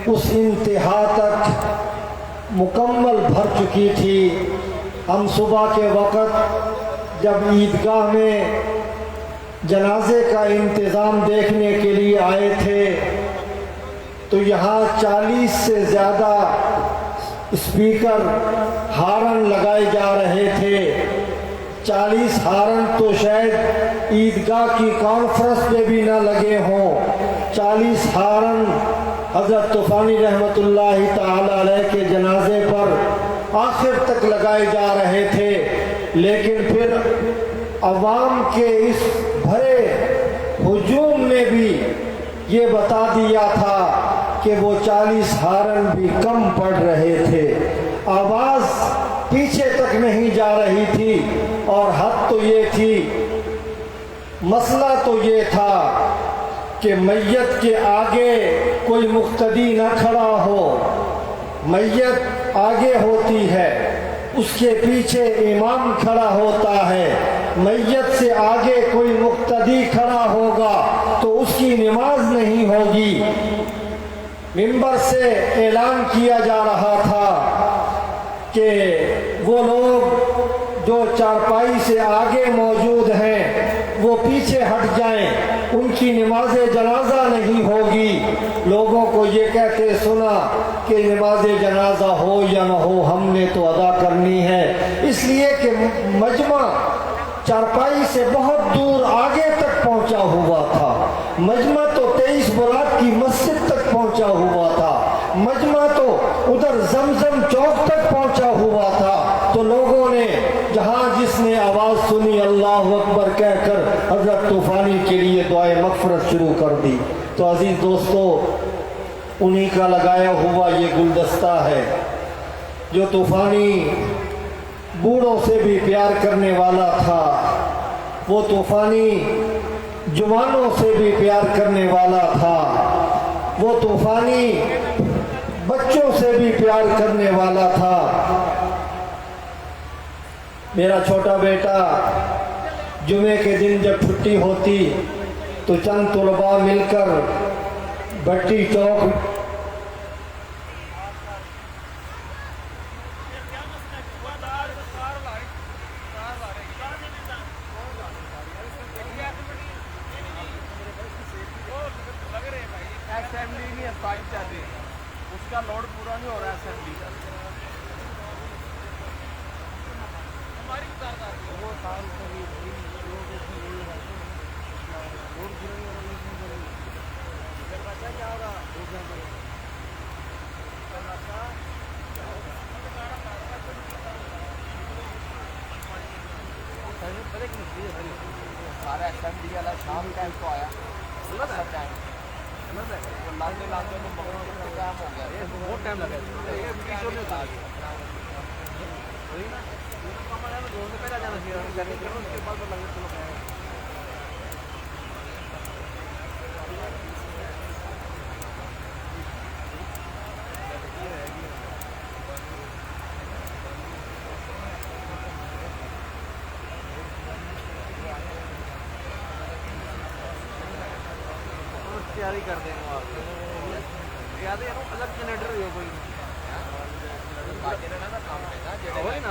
اس انتہا تک مکمل بھر چکی تھی۔ ہم صبح کے وقت جب عیدگاہ میں جنازے کا انتظام دیکھنے کے لیے آئے تھے تو یہاں 40 سے زیادہ اسپیکر ہارن لگائے جا رہے تھے۔ 40 ہارن تو شاید عیدگاہ کی کانفرنس پہ بھی نہ لگے ہوں، 40 ہارن حضرت طوفانی رحمۃ اللہ تعالی علیہ کے جنازے پر آخر تک لگائے جا رہے تھے، لیکن پھر عوام کے اس بھرے ہجوم نے بھی یہ بتا دیا تھا کہ وہ 40 ہارن بھی کم پڑ رہے تھے، آواز پیچھے تک نہیں جا رہی تھی، اور حد تو یہ تھی، مسئلہ تو یہ تھا کہ میت کے آگے کوئی مقتدی نہ کھڑا ہو، میت آگے ہوتی ہے، اس کے پیچھے امام کھڑا ہوتا ہے، میت سے آگے کوئی مقتدی کھڑا ہوگا تو اس کی نماز نہیں ہوگی۔ منبر سے اعلان کیا جا رہا تھا کہ وہ لوگ جو چارپائی سے آگے موجود ہیں وہ پیچھے ہٹ جائیں، ان کی نماز جنازہ نہیں ہوگی۔ لوگوں کو یہ کہتے سنا کہ نماز جنازہ ہو یا نہ ہو ہم نے تو ادا کرنی ہے، اس لیے کہ مجمع چارپائی سے بہت دور آگے تک پہنچا ہوا تھا، مجمع تو 23 براق کی مسجد تک پہنچا ہوا تھا، مجمع تو ادھر زمزم چوک تک پہنچا ہوا تھا، تو لوگوں نے جہاں جس نے آواز سنی اللہ اکبر کہہ کر حضرت طوفانی کے لیے دعائے مغفرت شروع کر دی۔ تو عزیز دوستو، انہی کا لگایا ہوا یہ گلدستہ ہے جو طوفانی بوڑھوں سے بھی پیار کرنے والا تھا، وہ طوفانی جوانوں سے بھی پیار کرنے والا تھا، وہ طوفانی بچوں سے بھی پیار کرنے والا تھا۔ میرا چھوٹا بیٹا جمعے کے دن جب چھٹی ہوتی تو چند طلباء مل کر بھٹی چوک اس کا لوڈ پورا نہیں ہو رہا ہے اسمبلی کا۔ سارا اسمبلی والا شام ٹائم کو آیا، بہت ٹائم لگا پہلے جانا چاہیے۔ تیاری کر دیں گے آپ یاد ہے الگ جنریٹر ہوئی کوئی وہی نا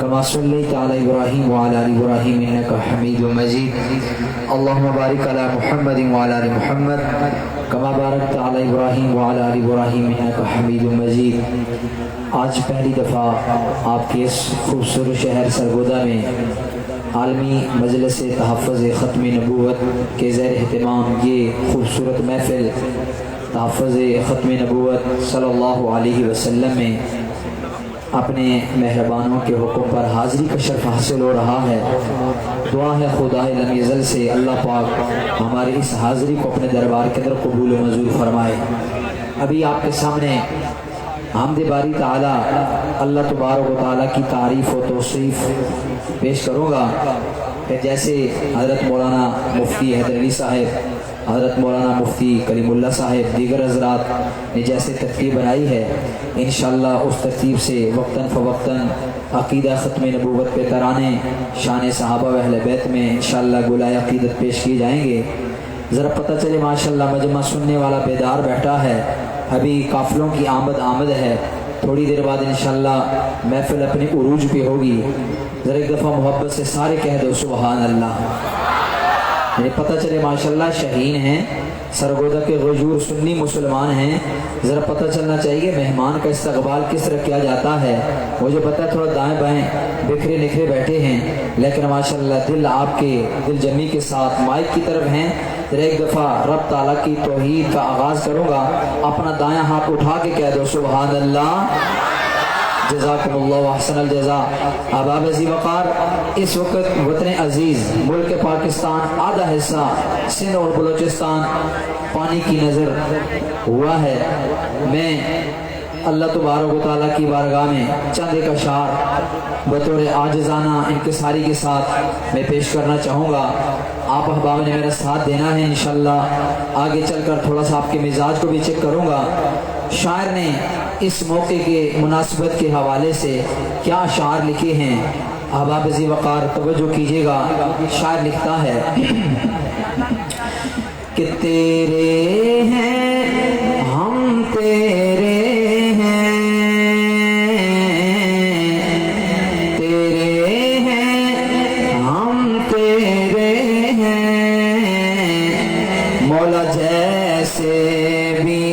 كما صليت على إبراهيم وعلى آل إبراهيم إنك حميد مجيد اللهم بارك على محمد وعلى آل محمد كما باركت على إبراهيم وعلى آل إبراهيم إنك حميد مجيد. آج پہلی دفعہ آپ کے اس خوبصورت شہر سرگودا میں عالمی مجلس تحفظ ختم نبوت کے زیر اہتمام یہ خوبصورت محفل تحفظ ختم نبوت صلی اللہ علیہ وسلم میں اپنے مہربانوں کے حکم پر حاضری کا شرف حاصل ہو رہا ہے. دعا ہے خدا لم یزل سے اللہ پاک ہماری اس حاضری کو اپنے دربار کے اندر قبول و منظور فرمائے. ابھی آپ کے سامنے حمد باری تعالی اللہ تبارک و تعالی کی تعریف و توصیف پیش کروں گا کہ جیسے حضرت مولانا مفتی حیدر علی صاحب، حضرت مولانا مفتی کریم اللہ صاحب، دیگر حضرات نے جیسے ترتیب بنائی ہے انشاءاللہ اس ترتیب سے وقتاً فوقتاً عقیدہ ختم نبوت پہ ترانے شان صحابہ و اہل بیت میں انشاءاللہ گلائے عقیدت پیش کیے جائیں گے. ذرا پتہ چلے ماشاءاللہ مجمع سننے والا بیدار بیٹھا ہے، ابھی قافلوں کی آمد ہے، تھوڑی دیر بعد انشاءاللہ محفل اپنے عروج پہ ہوگی. ذرا ایک دفعہ محبت سے سارے کہہ دو سبحان اللہ. یہ پتہ چلے ماشاءاللہ شہین ہیں، سرگودا کے غجور سنی مسلمان ہیں. ذرا پتہ چلنا چاہیے مہمان کا استقبال کس طرح کیا جاتا ہے. مجھے پتہ ہے تھوڑا دائیں بائیں بکھرے نکھرے بیٹھے ہیں، لیکن ماشاءاللہ دل آپ کے دل جمی کے ساتھ مائک کی طرف ہیں. ذرا ایک دفعہ رب تعالیٰ کی توحید کا آغاز کروں گا، اپنا دایاں ہاتھ اٹھا کے کہہ دو سبحان اللہ. جزاکم اللہ احسن الجزا. احباب عزیز وقار، اس وقت وطن عزیز ملک پاکستان آدھا حصہ سندھ اور بلوچستان پانی کی نظر ہوا ہے. میں اللہ تبارک و تعالیٰ کی بارگاہ میں چند ایک اشعار بطور عاجزانہ انکساری کے ساتھ میں پیش کرنا چاہوں گا. آپ احباب نے میرا ساتھ دینا ہے انشاءاللہ. آگے چل کر تھوڑا سا آپ کے مزاج کو بھی چیک کروں گا. شاعر نے اس موقع کے مناسبت کے حوالے سے کیا اشعار لکھے ہیں احباب عزیز وقار توجہ کیجیے گا. شاعر لکھتا ہے کہ تیرے ہیں ہم تیرے ہیں، تیرے ہیں ہم تیرے ہیں، مولا جیسے بھی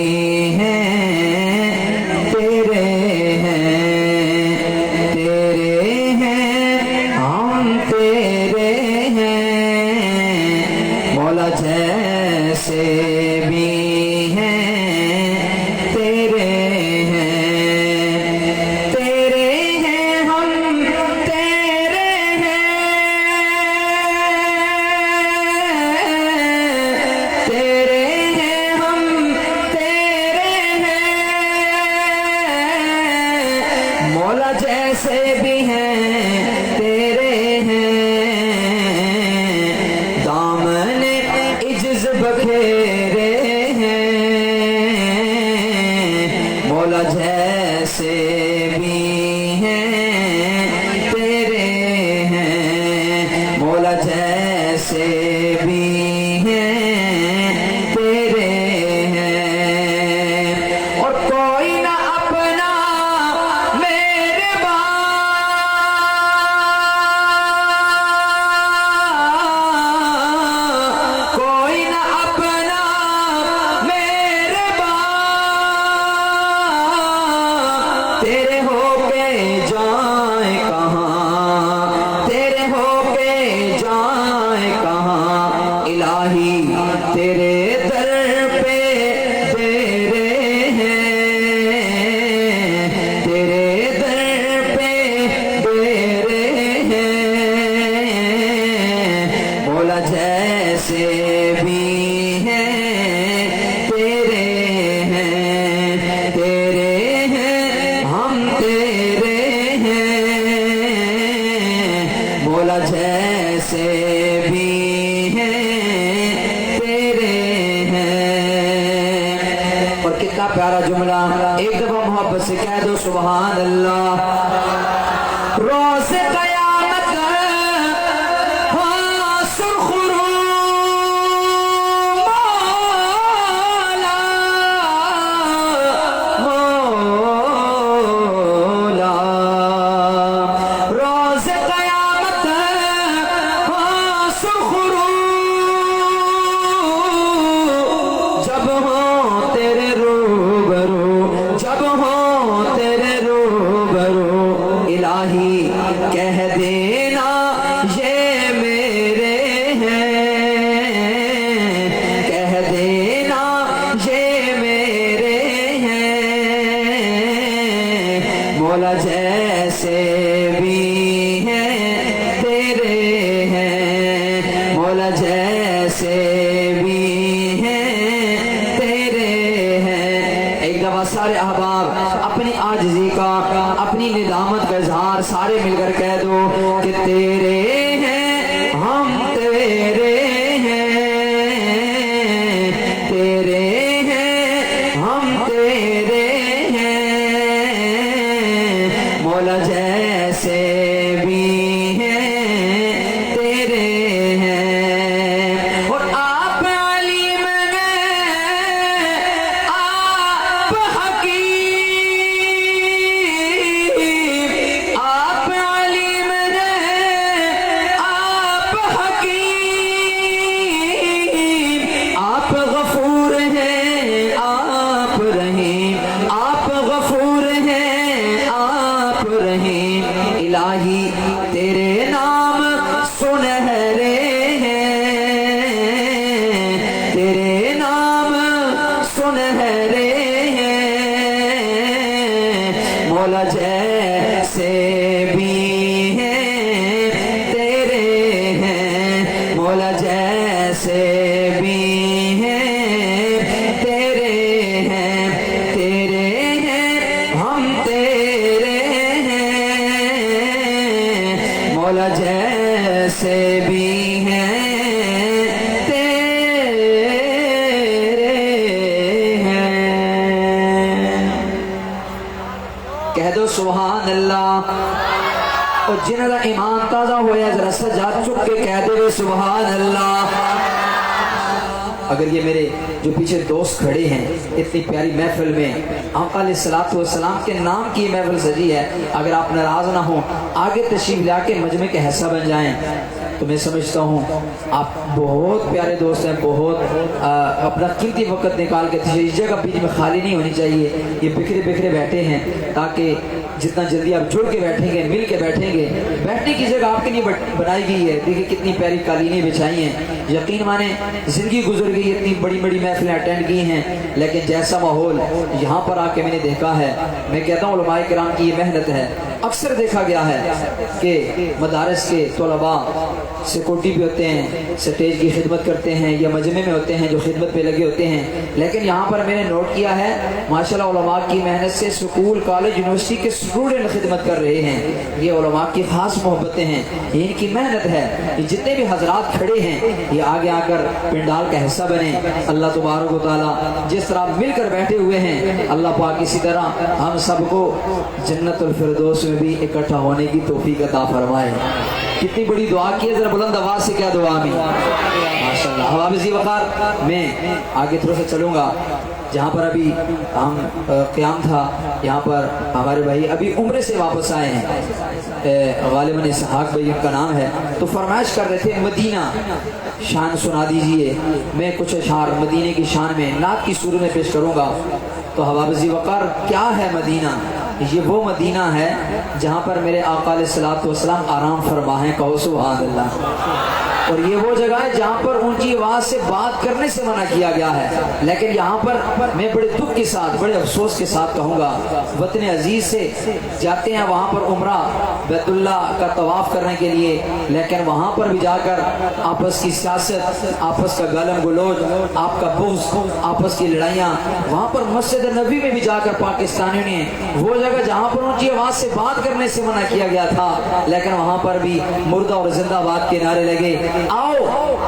پیارا جملہ ایک دفعہ محبت سے کہہ دو سبحان اللہ. روز قیامت ہاں سرخرو مولا مولا، روز سارے احباب اپنی عاجزی کا، اپنی ندامت کا اظہار سارے مل کر کہہ دو کہ تیرے ہیں ہم تیرے ہیں، تیرے ہیں ہم تیرے ہیں، مولا جیسے بھی ہیں تیرے ہیں، اور آپ علیم ہیں آپ حکیم، آپ علیم ہیں آپ حکیم، آپ غفور ہیں آپ رحیم، آپ غفور ہیں آپ رحیم، الہی تیرے نام سنہرے ہیں، تیرے نام سنہرے ہیں، مولا جیسے بھی ہیں تیرے ہیں، مولا جیسے بھی ہیں تیرے ہیں، تیرے ہیں ہم تیرے ہیں، مولا جیسے بھی ہیں تیرے ہیں۔ کہہ دو سبحان اللہ، اور جنہوں کا ایمان تازہ ہویا ذرا سجاد چک کے کہہ دے سبحان اللہ۔ اگر یہ میرے جو پیچھے دوست کھڑے ہیں اتنی پیاری محفل میں آقا علیہ الصلوۃ والسلام کے نام کی محفل سجی ہے، اگر آپ ناراض نہ ہوں آگے تشریف لا کے مجمع کے حصہ بن جائیں تو میں سمجھتا ہوں آپ بہت پیارے دوست ہیں، بہت اپنا قیمتی وقت نکال کے تشریف، جگہ بیچ میں خالی نہیں ہونی چاہیے، یہ بکھرے بکھرے بیٹھے ہیں تاکہ جتنا جلدی آپ جڑ کے بیٹھیں گے مل کے بیٹھیں گے، بیٹھنے کی جگہ آپ کے لیے بنائی گئی ہے، دیکھیں کتنی پیاری قالینیں بچھائی ہیں، یقین مانے زندگی گزر گئی، اتنی بڑی بڑی محفلیں اٹینڈ کی ہیں، لیکن جیسا ماحول یہاں پر آ کے میں نے دیکھا ہے، میں کہتا ہوں علماء کرام کی یہ محنت ہے۔ اکثر دیکھا گیا ہے کہ مدارس کے طلباء سیکورٹی بھی ہوتے ہیں، سٹیج کی خدمت کرتے ہیں یا مجمع میں ہوتے ہیں جو خدمت پہ لگے ہوتے ہیں، لیکن یہاں پر میں نے نوٹ کیا ہے ماشاءاللہ علماء کی محنت سے سکول کالج یونیورسٹی کے اسٹوڈنٹ خدمت کر رہے ہیں، یہ علماء کی خاص محبتیں ہیں، یہ ان کی محنت ہے، یہ جتنے بھی حضرات کھڑے ہیں یہ آگے آ کر پنڈال کا حصہ بنے، اللہ تبارک و تعالیٰ جس طرح مل کر بیٹھے ہوئے ہیں اللہ پاک اسی طرح ہم سب کو جنت الفردوس میں بھی اکٹھا ہونے کی توفیق عطا فرمائے۔ کتنی بڑی دعا کی ہے، ذرا بلند آواز سے کیا دعا میں ماشاءاللہ۔ حوافظ وقار میں آگے تھوڑا سا چلوں گا، جہاں پر ابھی ہم قیام تھا، یہاں پر ہمارے بھائی ابھی عمرے سے واپس آئے ہیں، غالباً اسحاق بھائی ان کا نام ہے، تو فرمائش کر رہے تھے مدینہ شان سنا دیجئے، میں کچھ اشعار مدینے کی شان میں نعت کی صورت میں پیش کروں گا۔ تو حوافظ وقار کیا ہے مدینہ؟ یہ وہ مدینہ ہے جہاں پر میرے آقا علیہ الصلوۃ والسلام آرام فرما ہیں، کہو سبحان اللہ۔ اور یہ وہ جگہ ہے جہاں پر اونچی آواز سے بات کرنے سے منع کیا گیا ہے، لیکن یہاں پر میں بڑے دکھ کے ساتھ بڑے افسوس کے ساتھ کہوں گا، وطن عزیز سے جاتے ہیں وہاں پر عمرہ بیت اللہ کا طواف کرنے کے لیے، لیکن وہاں پر بھی جا کر آپس کی سیاست، آپس کا گالم گلوچ، آپ کا بغض، آپس کی لڑائیاں، وہاں پر مسجد نبی میں بھی جا کر پاکستانیوں نے وہ جگہ جہاں پر اونچی آواز سے بات کرنے سے منع کیا گیا تھا، لیکن وہاں پر بھی مردہ اور زندہ باد کے نعرے لگے۔ آؤ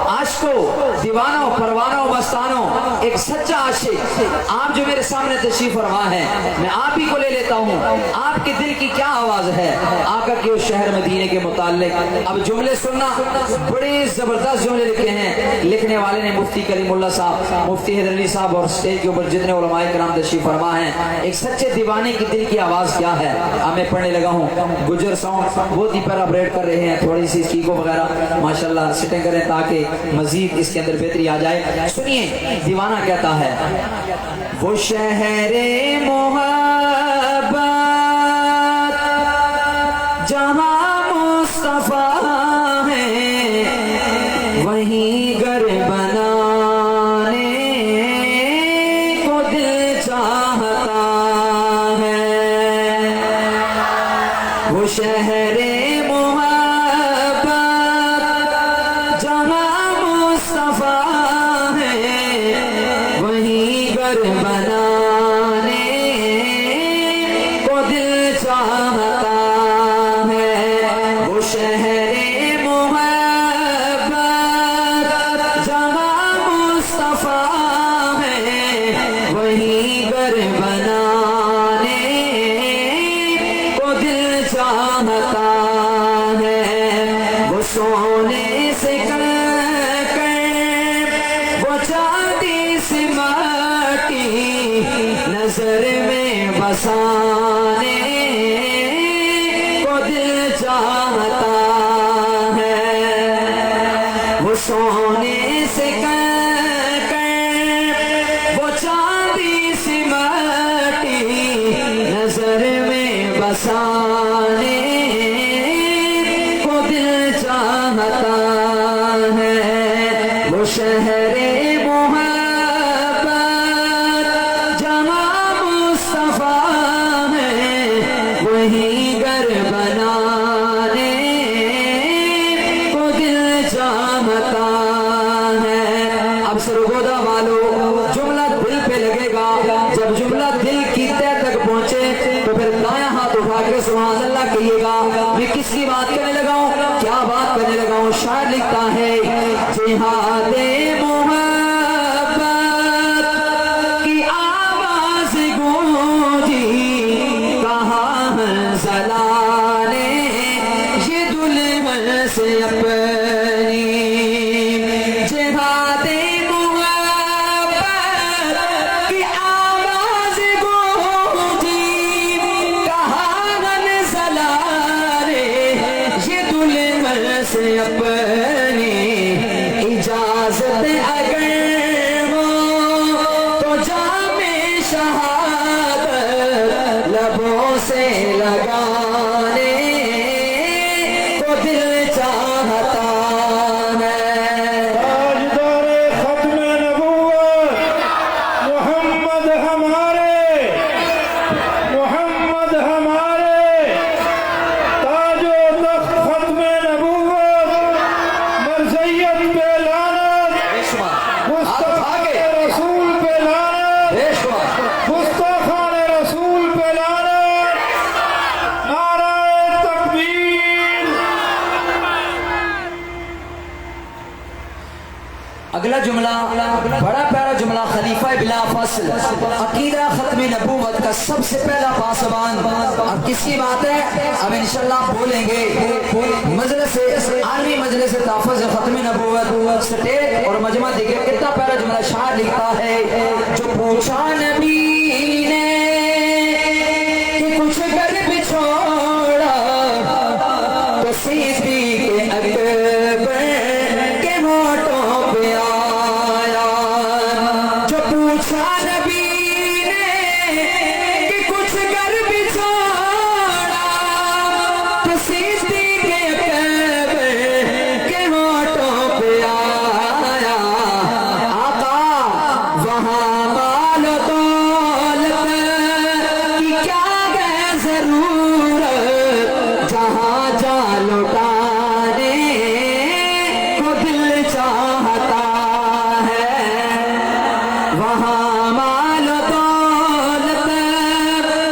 عاشقو، دیوانوں، پروانوں، مستانوں، ایک سچا عاشق آپ جو میرے سامنے تشریف فرما ہے، میں آپ ہی کو لے لیتا ہوں، آپ کے دل کی کیا آواز ہے آقا کے اس شہر مدینے کے متعلق۔ اب جملے سننا، بڑے زبردست جملے لکھے ہیں، لکھنے والے نے مفتی کریم اللہ صاحب، مفتی حیدر علی صاحب، اور اسٹیج کے اوپر جتنے علماء کرام تشریف فرما ہیں، ایک سچے دیوانے کی دل کی آواز کیا ہے۔ اب میں پڑھنے لگا ہوں، گجر ساؤنڈ بہت ہی پیارا اپریٹ کر رہے ہیں، تھوڑی سی چیکو وغیرہ ماشاءاللہ سیٹنگ کریں تاکہ مزید اس کے اندر بہتری آ جائے۔ سنیے دیوانہ کہتا ہے، وہ شہر محبت جہاں مصطفیٰ ہے، وہیں گھر بنانے کو دل چاہتا ہے، وہ شہر بنانے بسانے کو دل چاہتا ہے، وہ سونے سے کر وہ چاندی سی مٹی نظر میں بسانے کو دل چاہتا ہے، وہ شہر سبحان اللہ کہیے گا۔ میں کس کی بات کرنے لگا ہوں، کیا بات کرنے لگا ہوں؟ شاعر لکھتا ہے جہاد محبت کی آواز گونجی کہاں زلانے یہ دلہن سے اپنی، جہاد سے اپنی اجازت اگر ہو تو جام شہادت لبوں سے لگانے کو دل چاہتا ہے۔ تاجدار ختم نبوت محمد ہمارے، محمد ہمارے تاج و تخت ختم نبوت، مرثیت پہ لعنت، مصطفیٰ رسول پہ لعنت، مصطفیٰ رسول پہ لعنت، نعرہ تکبیر۔ اگلا جملہ بڑا پیارا جملہ، خلیفہ بلا فصل عقیدہ ختم نبوت کا سب سے پہلا پاسبان۔ اب کس کی بات ہے؟ اب انشاءاللہ بولیں گے مجلس عالمی مجلس تحفظ ختم نبوت سٹیٹ اور مجمع دیگر۔ کتنا پیارا جملہ شاعر لکھتا ہے، جو پوچھا نبی نے کہ کچھ کر بچھوڑا تو صدیق اکبر کے ہونٹوں پہ آیا، جو پوچھا نبی نے کہ کچھ کر بچھوڑا تو صدیق اکبر کے ہونٹوں پہ آیا، آقا وہاں مال و دولت کی کیا ہے ضرورت، جہاں جا لوٹانے کو دل چاہتا ہے، وہاں مال و دولت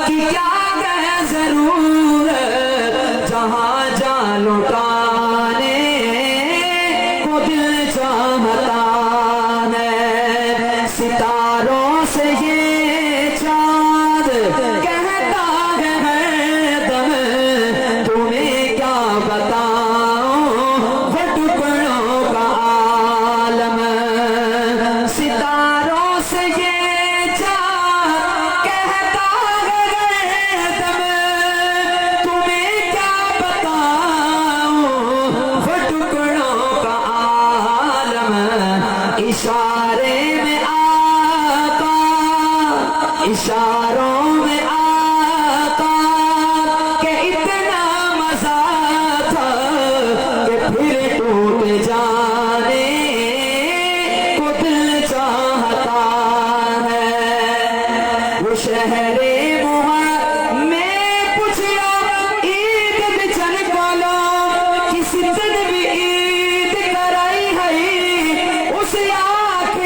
کی کیا ہے ضرورت، جہاں جا لوٹانے کو دل چاہتا ہے، ستاروں سے یہ چاند کہتا ہے ہر دم، تمہیں کیا بتاؤں وہ ٹکڑوں کا عالم، ستاروں سے یہ چاند کہتا ہے ہر دم، تمہیں کیا بتاؤں وہ ٹکڑوں کا عالم، اشارے میں آقا، اشاروں میں آقا کہ اتنا مزہ تھا کہ پھر ٹوٹ جانے کو دل چاہتا ہے، وہ شہر میں پوچھیا عید بچن کولو کسی دن بھی عید کرائی ہے، اس آنکھ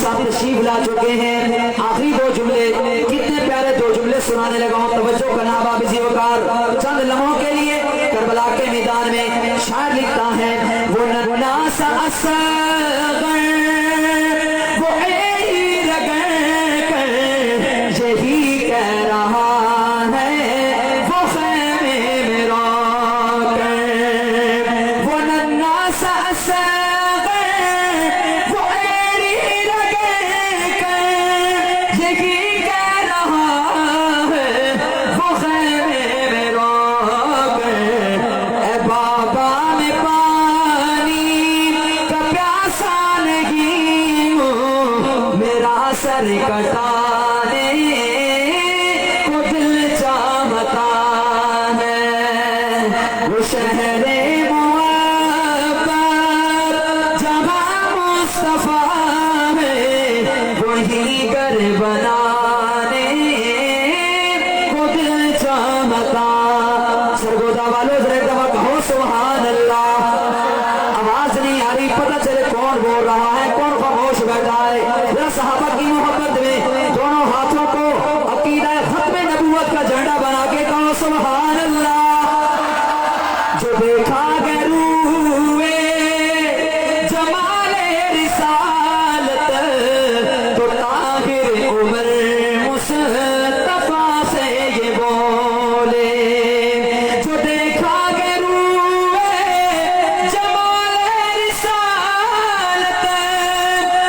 صاحب تشریف لا چکے ہیں. آخری دو جملے, کتنے پیارے دو جملے سنانے لگا ہوں. توجہ کرنا باب ذی وقار. چند لمحوں کے لیے کربلا کے میدان میں شاعر لکھتا ہے, وہ ننا سا اصغر وہ ایڑی رگڑ کر یہی کہہ رہا ہے وہ خیمے میں رو کر. وہ ننا سا اصغر وہ ایڑی رگڑ کر یہی کہہ رہا ہے وہ خیمے میں رو کر. اے بابا میں پانی کا پیاسا نہیں ہوں, میرا سر کٹانے کو دل چاہتا ہے. وہ شہر محبت جہاں مصطفیٰ ہے وہی گھر بنانے کو دل چاہتا. سرگودا والوں ذرا ایک دفعہ کہو سبحان اللہ. آواز نہیں آ رہی, پتہ چلے کون بول رہا ہے, کون خاموش بیٹھا ہے. ذرا صحابہ کی محبت میں دونوں ہاتھوں کو عقیدہ ختم نبوت کا جھنڈا بنا کے کہو سبحان اللہ. جو دیکھا کہ روئے جمال رسالت تو طاہر عمر مصطفیٰ سے یہ بولے. جو دیکھا کہ روئے جمال رسالت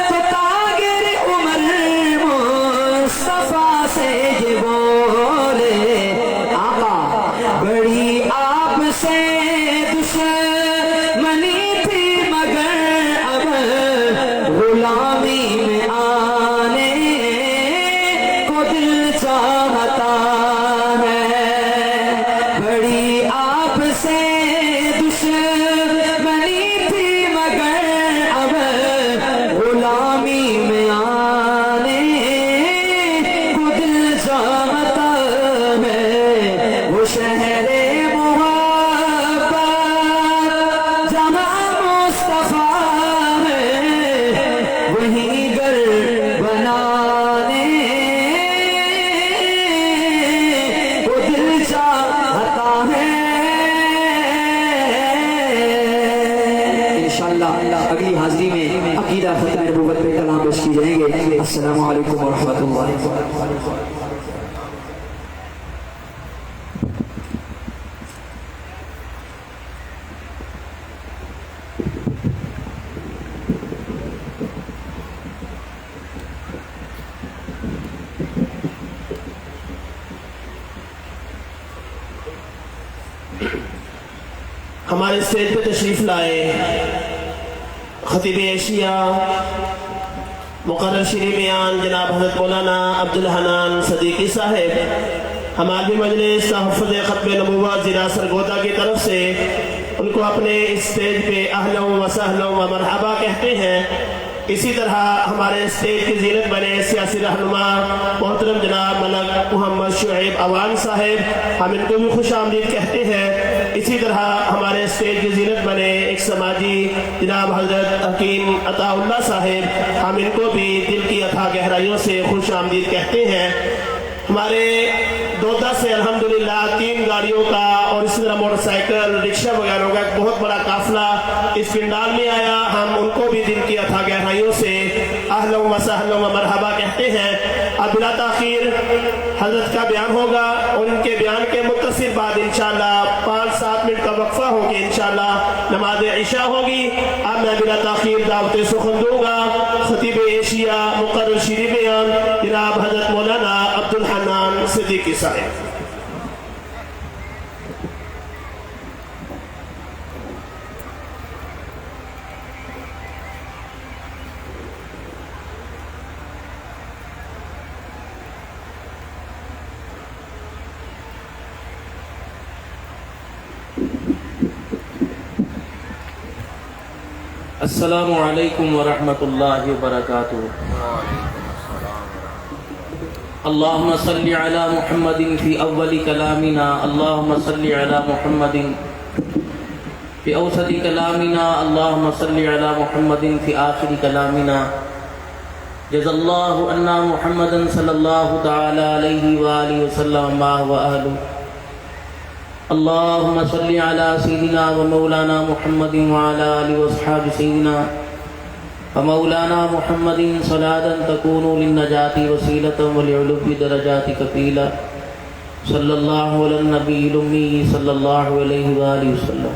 تو طاہر عمر مصطفیٰ سے یہ بولے. آقا بڑی آپ سے دشمنی تھی مگر اب غلامی میں آنے کو دل چاہتا ہے. بڑی آپ سے دشمنی تھی مگر اب غلامی میں آنے کو دل چاہتا ہے. وہ شہر محبت جہاں مصطفیٰ ہے وہی گھر بنانے کو دل چاہتا ہے. انشاءاللہ اگلی حاضری میں عقیدہ ختم نبوت پہ کلام پیش کی جائیں گے. السلام علیکم ورحمۃ اللہ وبرکاتہ. ہمارے اسٹیج پہ تشریف لائے خطیب ایشیا مقرر شیریں بیان جناب حضرت مولانا عبدالحنان صدیقی صاحب, ہماری مجلس تحفظ ختم نبوت ضلع سرگودا کی طرف سے ان کو اپنے اسٹیج پہ اہلا و سہلا و مرحبا کہتے ہیں. اسی طرح ہمارے اسٹیج کی زینت بنے سیاسی رہنما محترم جناب ملک محمد شعیب عوان صاحب, ہم ان کو بھی خوش آمدید کہتے ہیں. اسی طرح ہمارے اسٹیج کی زینت بنے ایک سماجی جناب حضرت حکیم عطا اللہ صاحب, ہم ان کو بھی دل کی اتھا گہرائیوں سے خوش آمدید کہتے ہیں. ہمارے دودا سے الحمدللہ 3 گاڑیوں کا اور اسی طرح موٹر سائیکل رکشہ وغیرہ کا ایک بہت بڑا قافلہ اس پنڈال میں آیا. ہم ان کو بھی دل کی اتھا گہرائیوں سے اہلا و سہلا و مرحبا کہتے ہیں. اب بلا تاخیر حضرت کا بیان ہوگا اور ان کے بیان کے متصل بعد انشاءاللہ 5-7 منٹ کا وقفہ ہوگی, انشاءاللہ نماز عشاء ہوگی. اب میں بلا تاخیر دعوت سخن دوں گا خطیب ایشیا مقرر شیریں بیان جناب حضرت مولانا عبدالحنان صدیقی صاحب. السلام علیکم ورحمۃ اللہ وبرکاتہ. اللہم صلی علی محمد فی اول کلامنا, اللہم صلی علی محمد فی اوسط کلامنا, اللہم صلی علی محمد فی آخر کلامنا. جزا اللہ عنا محمدا صلی اللہ تعالی علیہ وآلہ وسلم ما هو اہلہ. اللہم صلی علی سیدنا و مولانا محمد وعلی آلہ واصحاب سیدنا ومولانا محمد صلاة تکون للنجاة وسیلة ولعلو درجات کفیلہ صلی اللہ علی النبی الامی صلی اللہ علیہ وآلہ وسلم.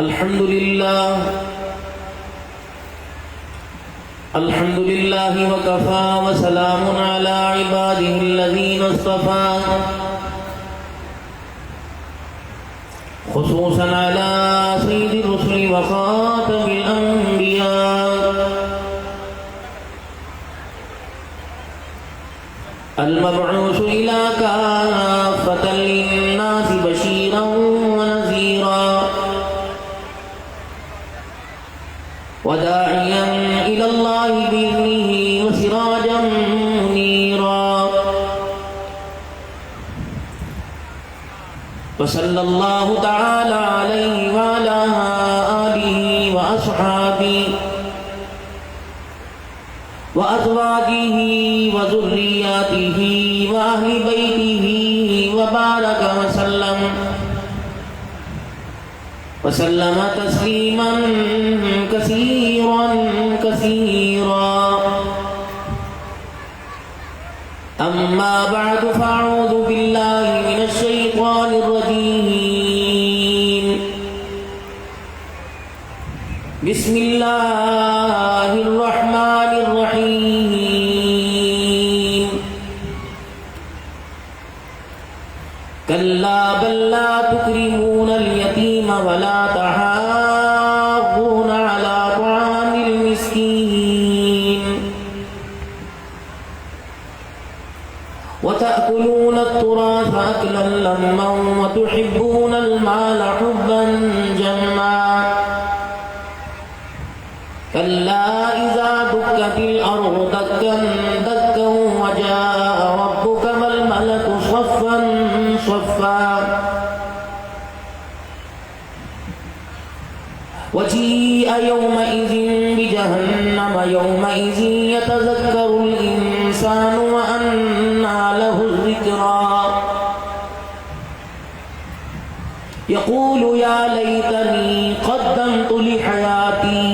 الحمدللہ الحمدللہ وکفا وسلام علی عبادہ الذین اصطفى خصوصا علی سید الرسل وخاتم الانبیاء المبعوث الى کافۃ للناس بشیرا ونذیرا وداعیا الى اللہ بإذنہ وسراجا منیرا. وصلی اللہ تعالی علیہ وعلی آلہ واصحابہ وازواجہ وذریاتہ واہل بیتہ وبارک وسلم تسلیما کثیرا کثیرا. اما بعد فاعوذ باللہ من الشیطان الرجیم. بسم اللہ الرحمن الرحیم. کلا بل لا تکرمون الیتیم ولا تحاضون علی طعام المسکین وتأكلون التراث أكلا لما وتحبون المال حبا جما. كلا إذا دكت الأرض دكا دكا وجاء ربك والملك صفا صفا وجيء يومئذ بجهنم يومئذ يتذكر الإنسان وأنى له الذكرى يقول يا ليتني قدمت لحياتي.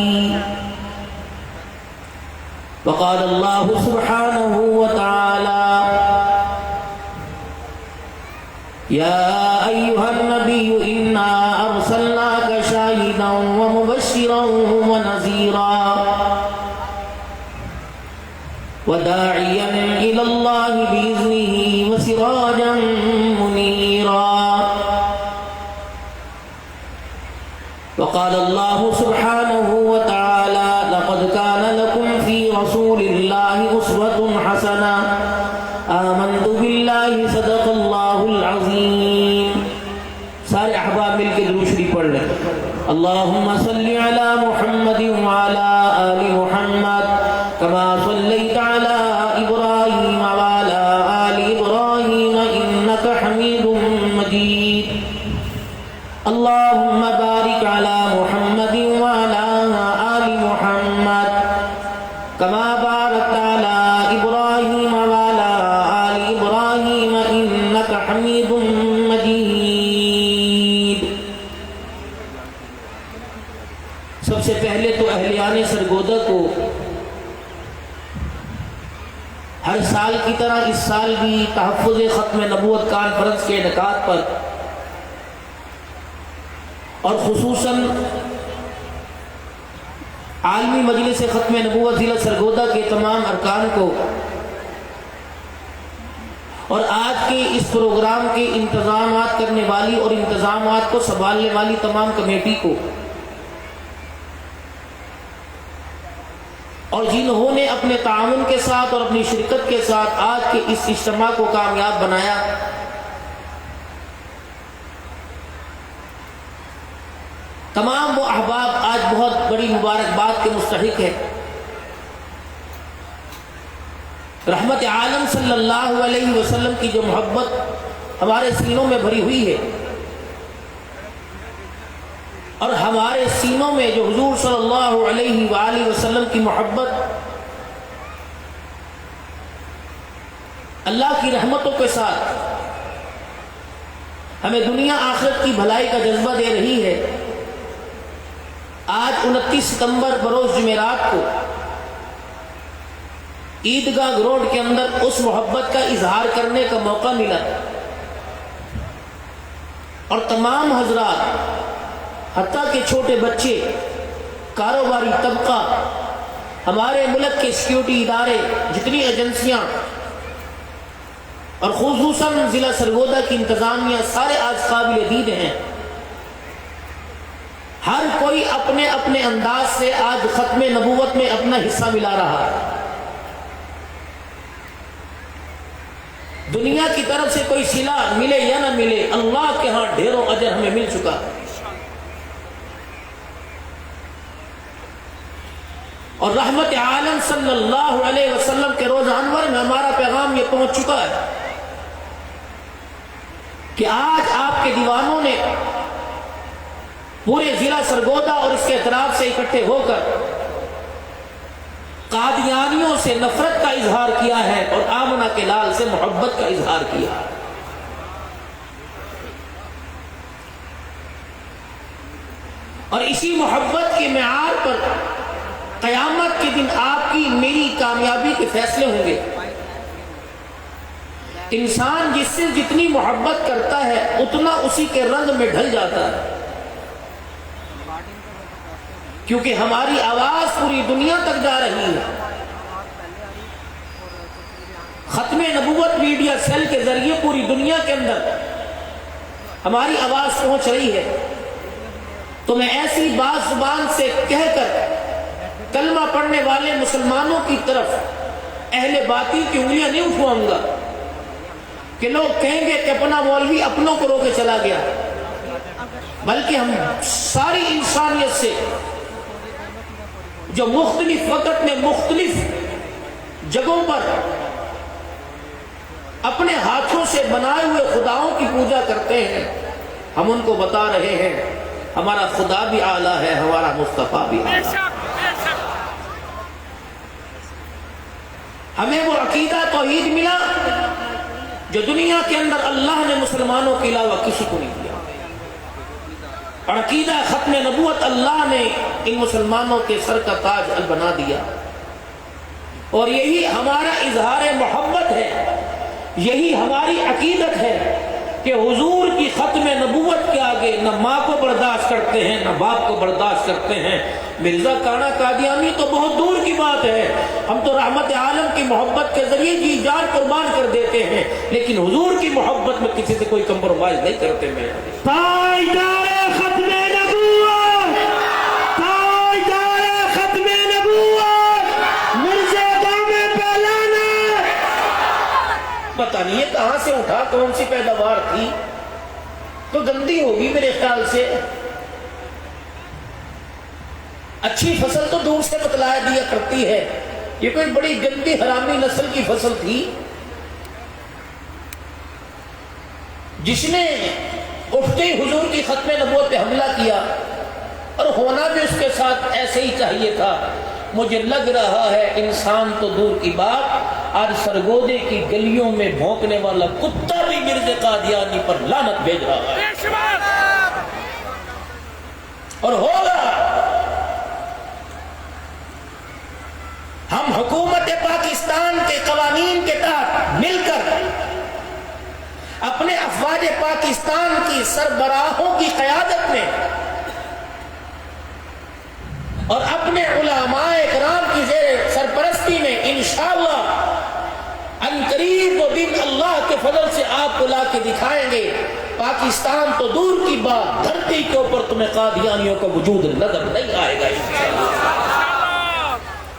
وقال الله سبحانه وتعالى يا أيها النبي إنا أرسلناك شاهدا ومبشرا ونذيرا وداعيا إلى الله بإذنه وسراجا منيرا. وقال الله سبحانه وتعالى لقد كان لكم في رسول الله أسوة حسنة آمنت بالله صدق الله العظيم. سارے احباب مل کے درود شریف پڑھ لیں. اللهم صل على محمد وعلى آل محمد كما صليت على إبراهيم وعلى آل إبراهيم إنك حميد مجيد. اللهم بارك على محمد وعلى آل محمد كما باركت على إبراهيم وعلى آل إبراهيم إنك حميد مجيد. سب سے پہلے تو اہلیان سرگودہ کو ہر سال کی طرح اس سال بھی تحفظ ختم نبوت کانفرنس کے انعقاد پر اور خصوصاً عالمی مجلس ختم نبوت ضلع سرگودہ کے تمام ارکان کو اور آج کے اس پروگرام کے انتظامات کرنے والی اور انتظامات کو سنبھالنے والی تمام کمیٹی کو اور جنہوں نے اپنے تعاون کے ساتھ اور اپنی شرکت کے ساتھ آج کے اس اجتماع کو کامیاب بنایا، تمام وہ احباب آج بہت بڑی مبارکباد کے مستحق ہیں. رحمت عالم صلی اللہ علیہ وسلم کی جو محبت ہمارے سینوں میں بھری ہوئی ہے اور ہمارے سینوں میں جو حضور صلی اللہ علیہ وآلہ وسلم کی محبت اللہ کی رحمتوں کے ساتھ ہمیں دنیا آخرت کی بھلائی کا جذبہ دے رہی ہے، آج 29 ستمبر بروز جمعرات کو عیدگاہ گراؤنڈ کے اندر اس محبت کا اظہار کرنے کا موقع ملا، اور تمام حضرات حتیٰ کہ چھوٹے بچے، کاروباری طبقہ، ہمارے ملک کے سیکیورٹی ادارے، جتنی ایجنسیاں اور خصوصاً ضلع سرگودا کی انتظامیہ، سارے آج قابل دید ہیں۔ ہر کوئی اپنے اپنے انداز سے آج ختم نبوت میں اپنا حصہ ملا رہا ہے۔ دنیا کی طرف سے کوئی صلہ ملے یا نہ ملے، اللہ کے ہاں ڈھیروں اجر ہمیں مل چکا ہے۔ اور رحمت عالم صلی اللہ علیہ وسلم کے روز انور میں ہمارا پیغام یہ پہنچ چکا ہے کہ آج آپ کے دیوانوں نے پورے ضلع سرگودا اور اس کے اطراف سے اکٹھے ہو کر قادیانیوں سے نفرت کا اظہار کیا ہے اور آمنہ کے لال سے محبت کا اظہار کیا ہے۔ اور اسی محبت کے معیار پر قیامت کے دن آپ کی میری کامیابی کے فیصلے ہوں گے۔ انسان جس سے جتنی محبت کرتا ہے اتنا اسی کے رنگ میں ڈھل جاتا ہے، کیونکہ ہماری آواز پوری دنیا تک جا رہی ہے۔ ختم نبوت میڈیا سیل کے ذریعے پوری دنیا کے اندر ہماری آواز پہنچ رہی ہے، تو میں ایسی بات زبان سے کہہ کر کلمہ پڑھنے والے مسلمانوں کی طرف اہل باطل کی انگلیاں نہیں اٹھواؤں گا کہ لوگ کہیں گے کہ اپنا مولوی اپنوں کو رو کے چلا گیا، بلکہ ہم ساری انسانیت سے جو مختلف وقت میں مختلف جگہوں پر اپنے ہاتھوں سے بنائے ہوئے خداؤں کی پوجا کرتے ہیں، ہم ان کو بتا رہے ہیں ہمارا خدا بھی اعلیٰ ہے، ہمارا مصطفیٰ بھی اعلیٰ ہے۔ ہمیں وہ عقیدہ توحید ملا جو دنیا کے اندر اللہ نے مسلمانوں کے علاوہ کسی کو نہیں دیا، اور عقیدہ ختم نبوت اللہ نے ان مسلمانوں کے سر کا تاج بنا دیا، اور یہی ہمارا اظہار محبت ہے، یہی ہماری عقیدت ہے کہ حضور کی ختم نبوت کے آگے نہ ماں کو برداشت کرتے ہیں نہ باپ کو برداشت کرتے ہیں۔ مرزا کانا قادیانی تو بہت دور کی بات ہے، ہم تو رحمت عالم کی محبت کے ذریعے جی جان قربان کر دیتے ہیں، لیکن حضور کی محبت میں کسی سے کوئی کمپرومائز نہیں کرتے۔ میں تاجدار ختم نبوت، تاجدار ختم نبوت، مرزا دامے پہلانا۔ پتہ نہیں یہ کہاں سے اٹھا، کون سی پیداوار تھی، تو گندی ہوگی میرے خیال سے۔ اچھی فصل تو دور سے بتلایا دیا کرتی ہے، یہ کوئی بڑی گندی حرامی نسل کی فصل تھی جس نے اٹھتے ہی حضور کی ختم نبوت پہ حملہ کیا، اور ہونا بھی اس کے ساتھ ایسے ہی چاہیے تھا۔ مجھے لگ رہا ہے انسان تو دور کی بات، آج سرگودے کی گلیوں میں بھونکنے والا کتا بھی مرزا قادیانی پر لعنت بھیج رہا ہے، اور ہوگا۔ ہم حکومت پاکستان کے قوانین کے تحت مل کر اپنے افواج پاکستان کی سربراہوں کی قیادت میں اور اپنے علماء کرام کی زیر سرپرستی میں انشاءاللہ عنقریب وہ دن اللہ کے فضل سے آپ کو لا کے دکھائیں گے۔ پاکستان تو دور کی بات، دھرتی کے اوپر تمہیں قادیانیوں کا وجود نظر نہیں آئے گا انشاءاللہ۔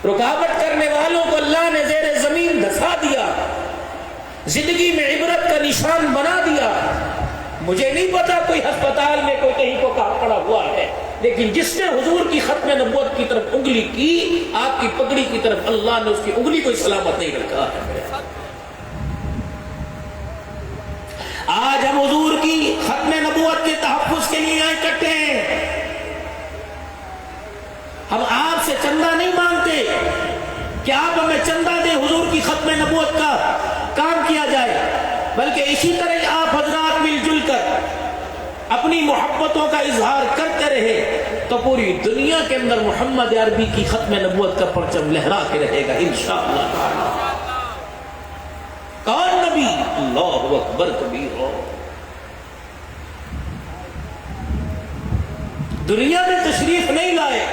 رکاوٹ کرنے والوں کو اللہ نے زیر زمین دھسا دیا، زندگی میں عبرت کا نشان بنا دیا۔ مجھے نہیں پتا کوئی ہسپتال میں کوئی کہیں کو کہاں پڑا ہوا ہے، لیکن جس نے حضور کی ختم نبوت کی طرف انگلی کی، آپ کی پگڑی کی طرف اللہ نے اس کی انگلی کو سلامت نہیں رکھا ہے۔ آج ہم حضور کی ختم نبوت کے تحفظ کے لیے یہاں اکٹھے ہیں، ہم آپ سے چندہ نہیں مانگتے کہ آپ ہمیں چندہ دیں حضور کی ختم نبوت کا کام کیا جائے، بلکہ اسی طرح آپ حضرات مل جل کر اپنی محبتوں کا اظہار کرتے رہے تو پوری دنیا کے اندر محمد عربی کی ختم نبوت کا پرچم لہرا کے رہے گا انشاءاللہ۔ کون نبی؟ اللہ اکبر کبیر۔ دنیا میں تشریف نہیں لائے،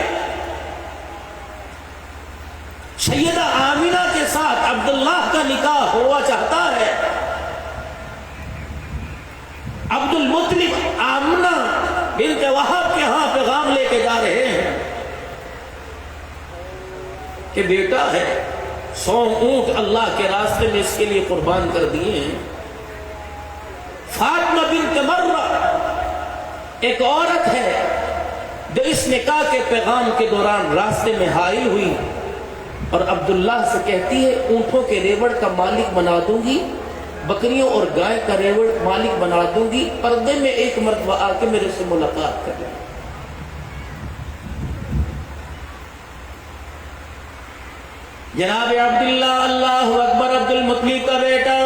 سیدہ آمینہ کے ساتھ عبداللہ کا نکاح ہوا چاہتا ہے، عبد المطلب آمنہ بنت وہب کے ہاں پیغام لے کے جا رہے ہیں کہ بیٹا ہے، 100 اونٹ اللہ کے راستے میں اس کے لیے قربان کر دیے ہیں۔ فاطمہ بنت مرہ ایک عورت ہے جو اس نکاح کے پیغام کے دوران راستے میں حائل ہوئی اور عبداللہ سے کہتی ہے اونٹوں کے ریوڑ کا مالک بنا دوں گی، بکریوں اور گائے کا ریوڑ مالک بنا دوں گی، پردے میں ایک مرتبہ آ کے میرے سے ملاقات کر لیں۔ جناب عبداللہ، اللہ اکبر، عبد المطلب کا بیٹا،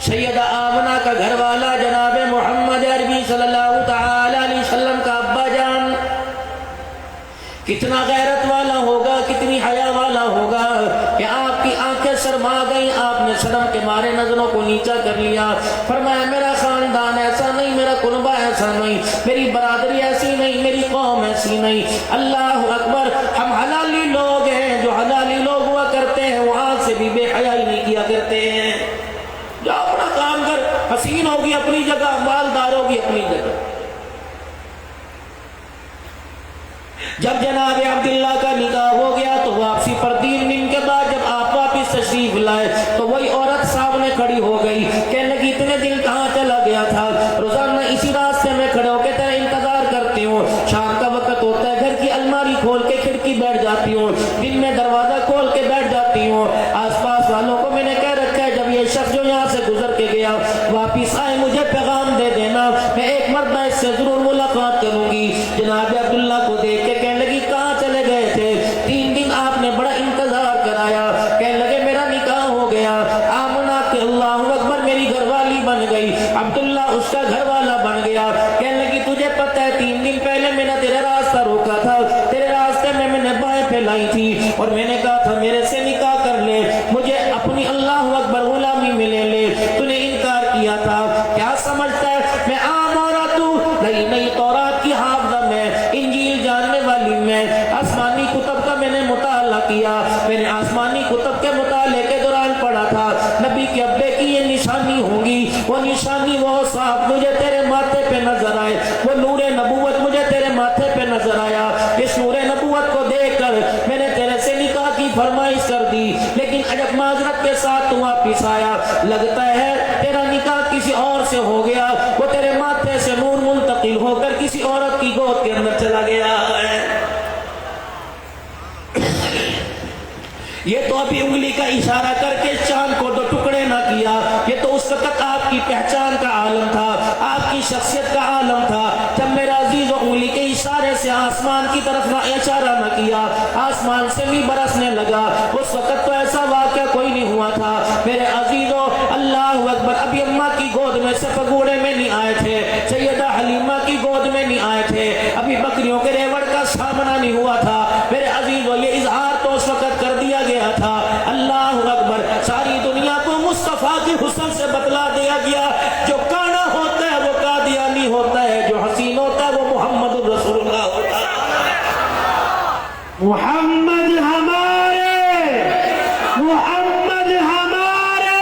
سیدہ آمنہ کا گھر والا، جناب محمد عربی صلی اللہ تعالی علیہ وسلم کا ابا جان، کتنا غیرت والا ہوگا، کتنی حیا والا ہوگا کہ آپ کی آنکھیں شرما گئیں، آپ نے شرم کے مارے نظروں کو نیچا کر لیا، فرمایا میرا خاندان ایسا نہیں، میرا کنبہ ایسا نہیں، میری برادری ایسی نہیں، میری قوم ایسی نہیں۔ اللہ اکبر، ہم حلالی لوگ ہیں، جو حلالی لوگ ہوا کرتے ہیں وہ آنکھ سے بھی بے حیائی نہیں کیا کرتے ہیں۔ جو اپنا کام کر، حسین ہوگی اپنی جگہ، مالدار ہوگی اپنی جگہ۔ جب جناب عبداللہ کا نکاح ہو گیا تو واپسی پر 3 دن کے بعد جب آپ واپس تشریف لائے تو وہی عورت سامنے کھڑی ہو گئی، کہنے لگی اتنے دن کہاں چلا گیا تھا؟ روزانہ اسی راستے میں کھڑے ہو کے تیرا انتظار کرتی ہوں، شام کا وقت ہوتا ہے گھر کی الماری کھول کے کھڑکی بیٹھ جاتی ہوں، دن میں دروازہ کھول کے بیٹھ جاتی ہوں، آس پاس والوں کو میں نے کہہ رکھا ہے جب یہ شخص جو یہاں سے گزر کے گیا واپس آئے مجھے پیغام دے دینا، میں ایک مرتبہ اس سے ضرور ملاقات کروں گی۔ جناب عبداللہ کو دیکھ کے کہنے لگی کہاں چلے گئے تھے؟ 3 دن آپ نے بڑا انتظار کرایا۔ کہنے لگے میرا نکاح ہو گیا، آمنہ کہ اللہ اکبر میری گھر والی بن گئی، عبداللہ اس کا گھر والا بن گیا۔ کہنے لگی تجھے پتہ ہے 3 دن پہلے میں نے تیرے راستہ روکا تھا، تیرے راستے میں نے بائیں پھیلائی تھی اور میں نے کہا تھا میرے سے نکاح کر لے، مجھے اپنی اللہ اکبر غلامی میں لے لے، تو نے انکار کیا تھا۔ کیا سمجھتا ہے میں عام عورت ہوں؟ نئی تورات کی حافظہ میں، انجیل جاننے والی میں، آسمانی کتب کا میں نے مطالعہ کیا، میں نے آسمانی کتب کے مطالعے کے دوران پڑھا تھا نبی کے ابے کی یہ نشانی ہوں گی، وہ نشانی وہ صاحب مجھے تیرے ماتھے پہ نظر آئے، وہ نور نبوت مجھے تیرے ماتھے پہ نظر آیا، اس نور نبوت کو دیکھ کر میں نے تیرے سے نکاح کی فرمائش کر دی، لیکن عجب معذرت کے ساتھ تو واپس آیا، لگتا ہے تیرا نکاح کسی اور سے ہو گیا، وہ تیرے ماتھے سے نور منتقل ہو کر کسی عورت کی گود کے اندر چلا گیا ہے۔ یہ تو ابھی انگلی کا اشارہ کر کے چاند کو 2 ٹکڑے نہ کیا، یہ تو اس وقت آپ کی پہچان کا عالم تھا، آپ کی شخصیت کا عالم تھا، جب میرا عزیز و انگلی کے اشارے سے آسمان کی طرف نہ اشارہ نہ کیا، آسمان سے بھی برسنے لگا، اس وقت تو ایسا واقعہ کوئی نہیں ہوا تھا میرے عزیزو۔ اللہ اکبر، ابھی اماں کی گود میں سے پگوڑے میں نہیں آئے تھے، سیدہ حلیمہ کی گود میں نہیں آئے تھے، ابھی بکریوں کے ریوڑ کا سامنا نہیں ہوا تھا میرے عزیزو، یہ اظہار تو اس وقت کر دیا گیا تھا۔ اللہ اکبر، ساری دنیا کو مصطفیٰ کے حسن سے بتلا دیا گیا، جو کانا ہوتا ہے وہ قادیانی ہوتا ہے، جو حسین ہوتا ہے وہ محمد الرسول اللہ ہوتا ہے۔ محمد ہمارے، محمد ہمارے۔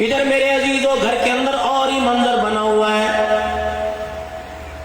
ادھر میرے عزیزوں گھر کے اندر اور ہی منظر بنا ہوا ہے،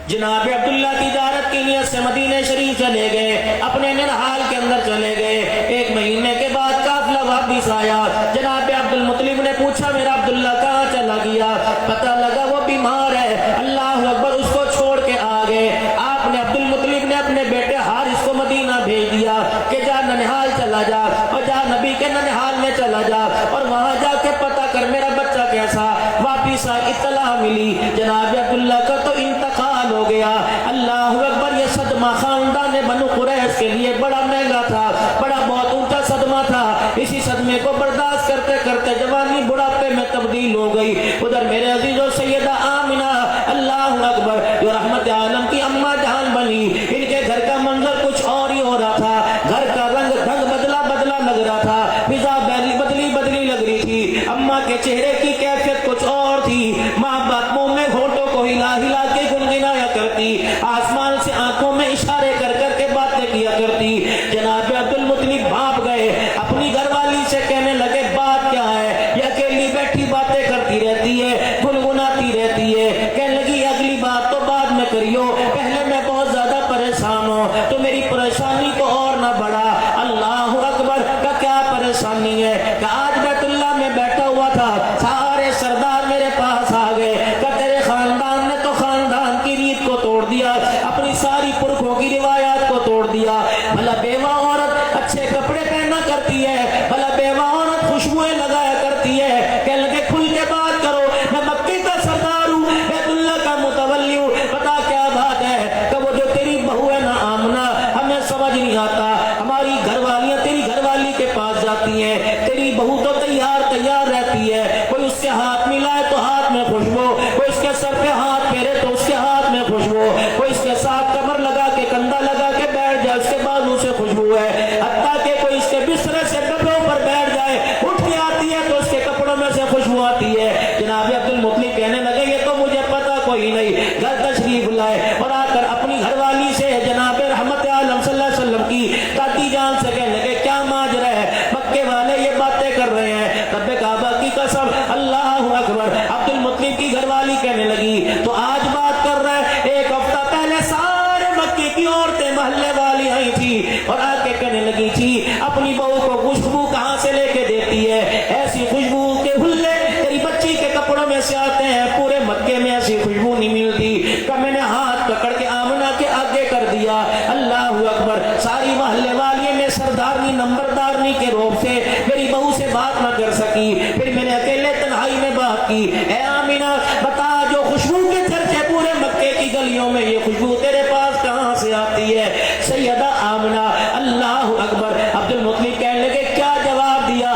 جناب عبداللہ تجارت کی نیت سے مدینہ شریف چلے گئے، اپنے نرحال کے اندر چلے گئے، 1 مہینے کے بعد قافلہ واپس آیا، جناب عبد المطلب نے پوچھا میرا عبداللہ کہاں چلا گیا؟ پتہ لگا وہ بیمار ہے، اللہ اکبر، اس کو چھوڑ کے آ گئے۔ آپ نے عبد المطلب نے اپنے بیٹے حارث کو مدینہ بھیج دیا کہ جا ننہال چلا جا، اور جا نبی کے ننہال میں چلا جا اور وہاں جا کے پتہ کر میرا بچہ کیسا۔ واپس آ اطلاع ملی جناب عبداللہ کا تو انتقال ہو گیا۔ اللہ اکبر، یہ صدمہ صدمہ خاندان بنو قریظ کے لیے بڑا مہنگا تھا، بڑا بہت اونچا صدمہ تھا. اسی صدمے کو برداشت کرتے کرتے جوانی بڑھاپے میں تبدیل ہو گئی. ادھر میرے عزیزو سیدہ آمنہ اللہ اکبر جو رحمت عالم کی اماں جان بنی، ان کے گھر کا منظر کچھ اور ہی ہو رہا تھا. گھر کا رنگ بدلا بدلا لگ رہا تھا، فضا بدلی لگ رہی تھی. اماں کے چہرے کی کیفیت کچھ اور تھی. ماں باپ منہ میں ہونٹوں کو ہلا ہلا کے گنگنایا کرتی، آسمان سے آنکھوں میں اشارے کر کر کے باتیں کیا کرتی. جناب عبد المطلب بھاپ گئے، اپنی گھر والی سے کہنے لگے بات کیا ہے؟ یہ اکیلی بیٹھی باتیں کرتی رہتی ہے، گنگناتی رہتی ہے. کہنے لگی اگلی بات تو بعد میں کریو، پہلے میں بہت زیادہ پریشان ہوں تو میری پریشانی کو اور نہ بڑھا. اللہ اکبر کا کیا پریشانی ہے کہ آج بیت اللہ میں بیٹھا ہوا تھا، سارے سردار میرے پاس آ گئے کہ تیرے خاندان نے تو خاندان کی ریت کو توڑ دیا، اپنی ساری پرکھوں کی روایات کو توڑ دیا. بھلا بیوہ عورت اچھے کپڑے پہنا کرتی ہے، بھلا بیوہ عورت خوشبوئیں لگایا کرتی ہے. کہنے لگے کھل کے بات کرو، میں مکے کا سردار ہوں، بیت اللہ کا متولی ہوں. بتا کیا بات ہے؟ کہ وہ جو تیری بہو ہے نا آمنہ، ہمیں سمجھ نہیں آتا. ہماری گھر والیاں تیری گھر والی کے پاس جاتی ہیں، تیری بہو تو تیار رہتی ہے. کوئی اس کے ہاتھ ملائے تو ہاتھ میں خوشبو، کوئی اس کے سر پہ ہاتھ پھیرے تو اس کے ہاتھ میں خوشبو، کوئی اس کے ساتھ کمر لگا کے کندھا لگا کے بیٹھ جائے اس کے بازو سے خوشبو ہے. حتیٰ کہ کوئی اس کے بسترے سے کپڑوں پر بیٹھ جائے، اٹھ کے آتی ہے تو اس کے کپڑوں میں سے خوشبو آتی ہے. جناب عبد المطلب کہنے لگے یہ تو مجھے پتا کوئی نہیں. گھر تشریف لائے اور آ کر اپنی گھر والی سے جناب رحمت عالم صلی اللہ علیہ وسلم کی دادی جان سے کہنے لگے کیا ماجرا ہے؟ مکے والے یہ باتیں کر رہے ہیں. رب کعبہ کی قسم اللہ اکبر. عبد المطلب کی گھر والی کہنے لگی تو آج بات کر رہے ہیں، ایک ہفتہ پہلے سارے مکے کی عورتیں محلے والی آئی تھی اور آ کے کہنے لگی تھی اپنی بہو کو خوشبو کہاں سے لے کے دیتی ہے؟ ایسی خوشبو کے حلے تیری بچی کے کپڑوں میں سے آتے ہیں، پورے مکے میں ایسی خوشبو نہیں ملتی. کہ میں نے ہاتھ پکڑ کے آمنہ کے آگے کر دیا. اللہ اکبر. ساری محلے والی میں سردارنی نمبردارنی کے روب سے میری بہو سے بات نہ کر سکی. پھر میں نے اکیلے تنہائی میں بات کی، اے آمنہ بتا جو خوشبو کے چرچے پورے مکے کی گلیوں میں، یہ خوشبو تیرے پاس کہاں سے آتی ہے؟ سیدہ آمنہ اللہ اکبر. عبد المطلب کہنے لگے کیا جواب دیا؟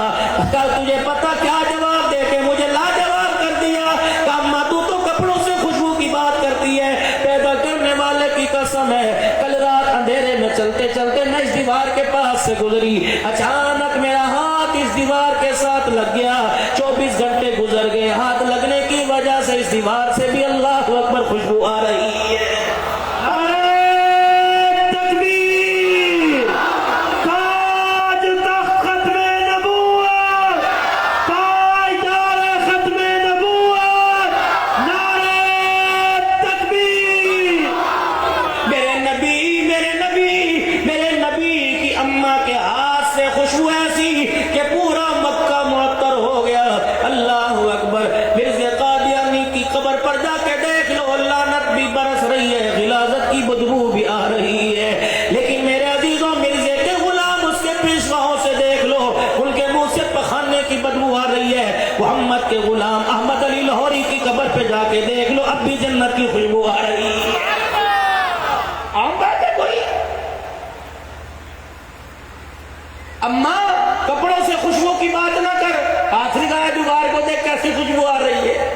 کل تجھے پتا کیا جواب دے کے مجھے لاجواب کر دیا کہ اماں تو کپڑوں سے خوشبو کی بات کرتی ہے. پیدا کرنے والے کی قسم ہے کل رات اندھیرے میں چلتے چلتے میں اس دیوار کے پاس سے گزری، اچانک میرا ہاتھ اس دیوار کے ساتھ لگ گیا. 24 گھنٹے گزر گئے، ہاتھ لگنے کی وجہ سے اس دیوار سے بھی اللہ اکبر خوشبو آ رہی ہے. محمد کے غلام احمد علی لاہوری کی قبر پہ جا کے دیکھ لو، اب بھی جنت کی خوشبو آ رہی ہے. عام بات ہے کوئی؟ اماں کپڑوں سے خوشبو کی بات نہ کر، آخری گائے دیوار کو دیکھ کیسی خوشبو آ رہی ہے.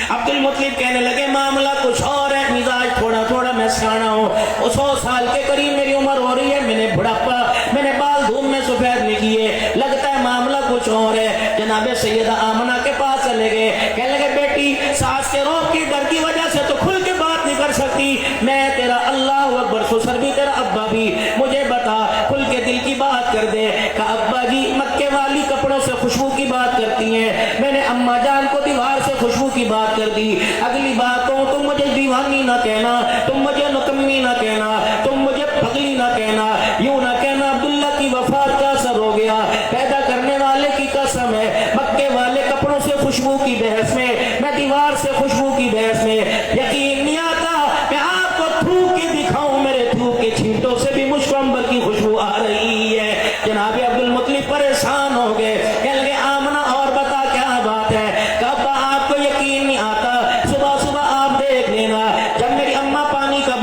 عبد المطلب کہنے لگے معاملہ کچھ اور ہے، مزاج تھوڑا میں سیانا ہوں. 100 سال کے قریب میری عمر ہو رہی ہے، میں نے بڑھاپا، میں نے بال دھوم میں سفید نہیں کیے، لگتا ہے معاملہ کچھ اور ہے. جناب سیدہ آمنہ کے پاس چلے گئے، کہنے لگے بیٹی ساس کے روب کی ڈر کی وجہ سے تو کھل کے بات نہیں کر سکتی، میں تیرا اللہ اکبر سسر بھی تیرا ابا بھی، مجھے بتا کھل کے دل کی بات کر دے. کہ ابا جی مکے والی کپڑوں سے خوشبو کی بات کرتی ہیں، میں نے اماں جان کو دیوار سے خوشبو کی بات کر دی. اگلی بات تو تم مجھے دیوانی نہ کہنا، تم مجھے نکمی نہ کہنا، تم مجھے پگلی نہ کہنا، یوں نہ کہنا عبداللہ کی وفات کا اثر ہو گیا. پیدا کرنے والے کی قسم ہے مکے والے کپڑوں سے خوشبو کی بحث میں دیوار سے خوشبو کی بحث میں یقین نہیں آتا. میں آپ کو تھوک کے دکھاؤں، میرے تھوک کے چھینٹوں سے بھی مشکمبر کی خوشبو آ رہی ہے. جناب عبد المطلب پریشان ہو گئے، کہنے لگے آمنہ اور بتا کیا بات ہے؟ کہ ابا آپ کو یقین نہیں آتا، صبح صبح آپ دیکھ لینا جب میری اماں پانی کا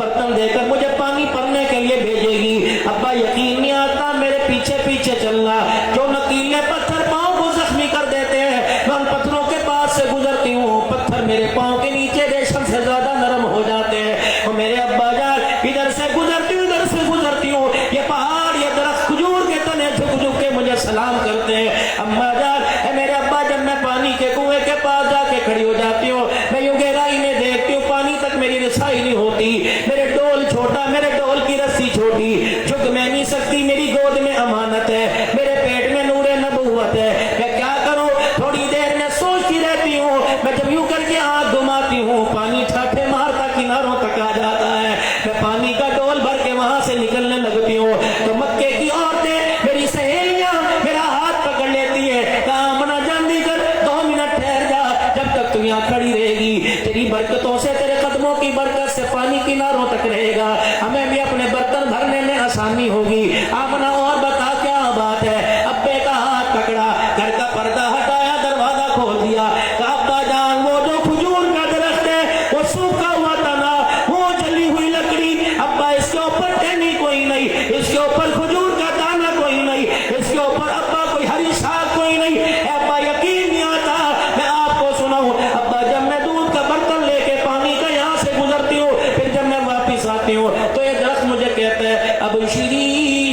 نوکیلے پتھر پاؤں کو زخمی کر دیتے ہیں، میں ان پتھروں کے پاس سے گزرتی ہوں، پتھر میرے پاؤں کے نیچے ریشم سے زیادہ نرم ہو جاتے ہیں، اور میرے ابا جان ادھر سے گزرتی ہوں ادھر سے گزرتی ہوں، یہ پہاڑ یہ درخت کھجور کے تنے جھک جھک کے مجھے سلام کرتے ہیں۔ اما جان اے میرے ابا، جب میں پانی کے کنویں کے پاس جا کے کھڑی ہو جاتی ہوں، میں یوں گہرائی میں دیکھتی ہوں، پانی تک میری رسائی نہیں ہوتی، میرے ڈول چھوٹا، میرے ڈول کی رسی چھوٹی، جھک میں نہیں سکتی، میری گود میں امانت ہے، میرے پیٹ میں نور نبوت ہے، میں کیا کروں؟ تھوڑی دیر میں سوچتی رہتی ہوں، میں جب یوں کر کے آنکھ گھماتی ہوں، پانی ٹھاٹھے مارتا کناروں تک آ جاتا ہے، میں پانی کا ڈول بھر کے وہاں سے نکلنے لگتی ہوں، تو مکے کی عورتیں میری سہیلیاں میرا ہاتھ پکڑ لیتی ہیں، کہا آمنہ جلدی کر، 2 منٹ ٹھہر جا، جب تک تو یہاں کھڑی رہے گی تیری برکتوں سے، تیرے قدموں کی برکت سے پانی کناروں تک رہے گا، ہمیں بھی اپنے برتن بھرنے میں آسانی ہوگی۔ آمنہ اور بتا کیا بات ہے؟ ابے کا ہاتھ پکڑا، گھر کا پردہ ہٹایا، دروازہ کھول دیا، کہا ابا جان وہ جو کھجور کا درخت ہے وہ سوکھا ہوا تنا، وہ جلی ہوئی لکڑی، ابا اس کے اوپر ٹہنی کوئی نہیں، اس کے اوپر کھجور کا دانا کوئی نہیں، اس کے اوپر ابا کوئی ہری شاخ کوئی نہیں، اے ابا یقین نہیں آتا، میں آپ کو سناؤں ابا، جب میں دودھ کا برتن لے کے پانی کا یہاں سے گزرتی ہوں، پھر جب میں واپس آتی ہوں تو یہ درخت مجھے کہتا ہے ابشری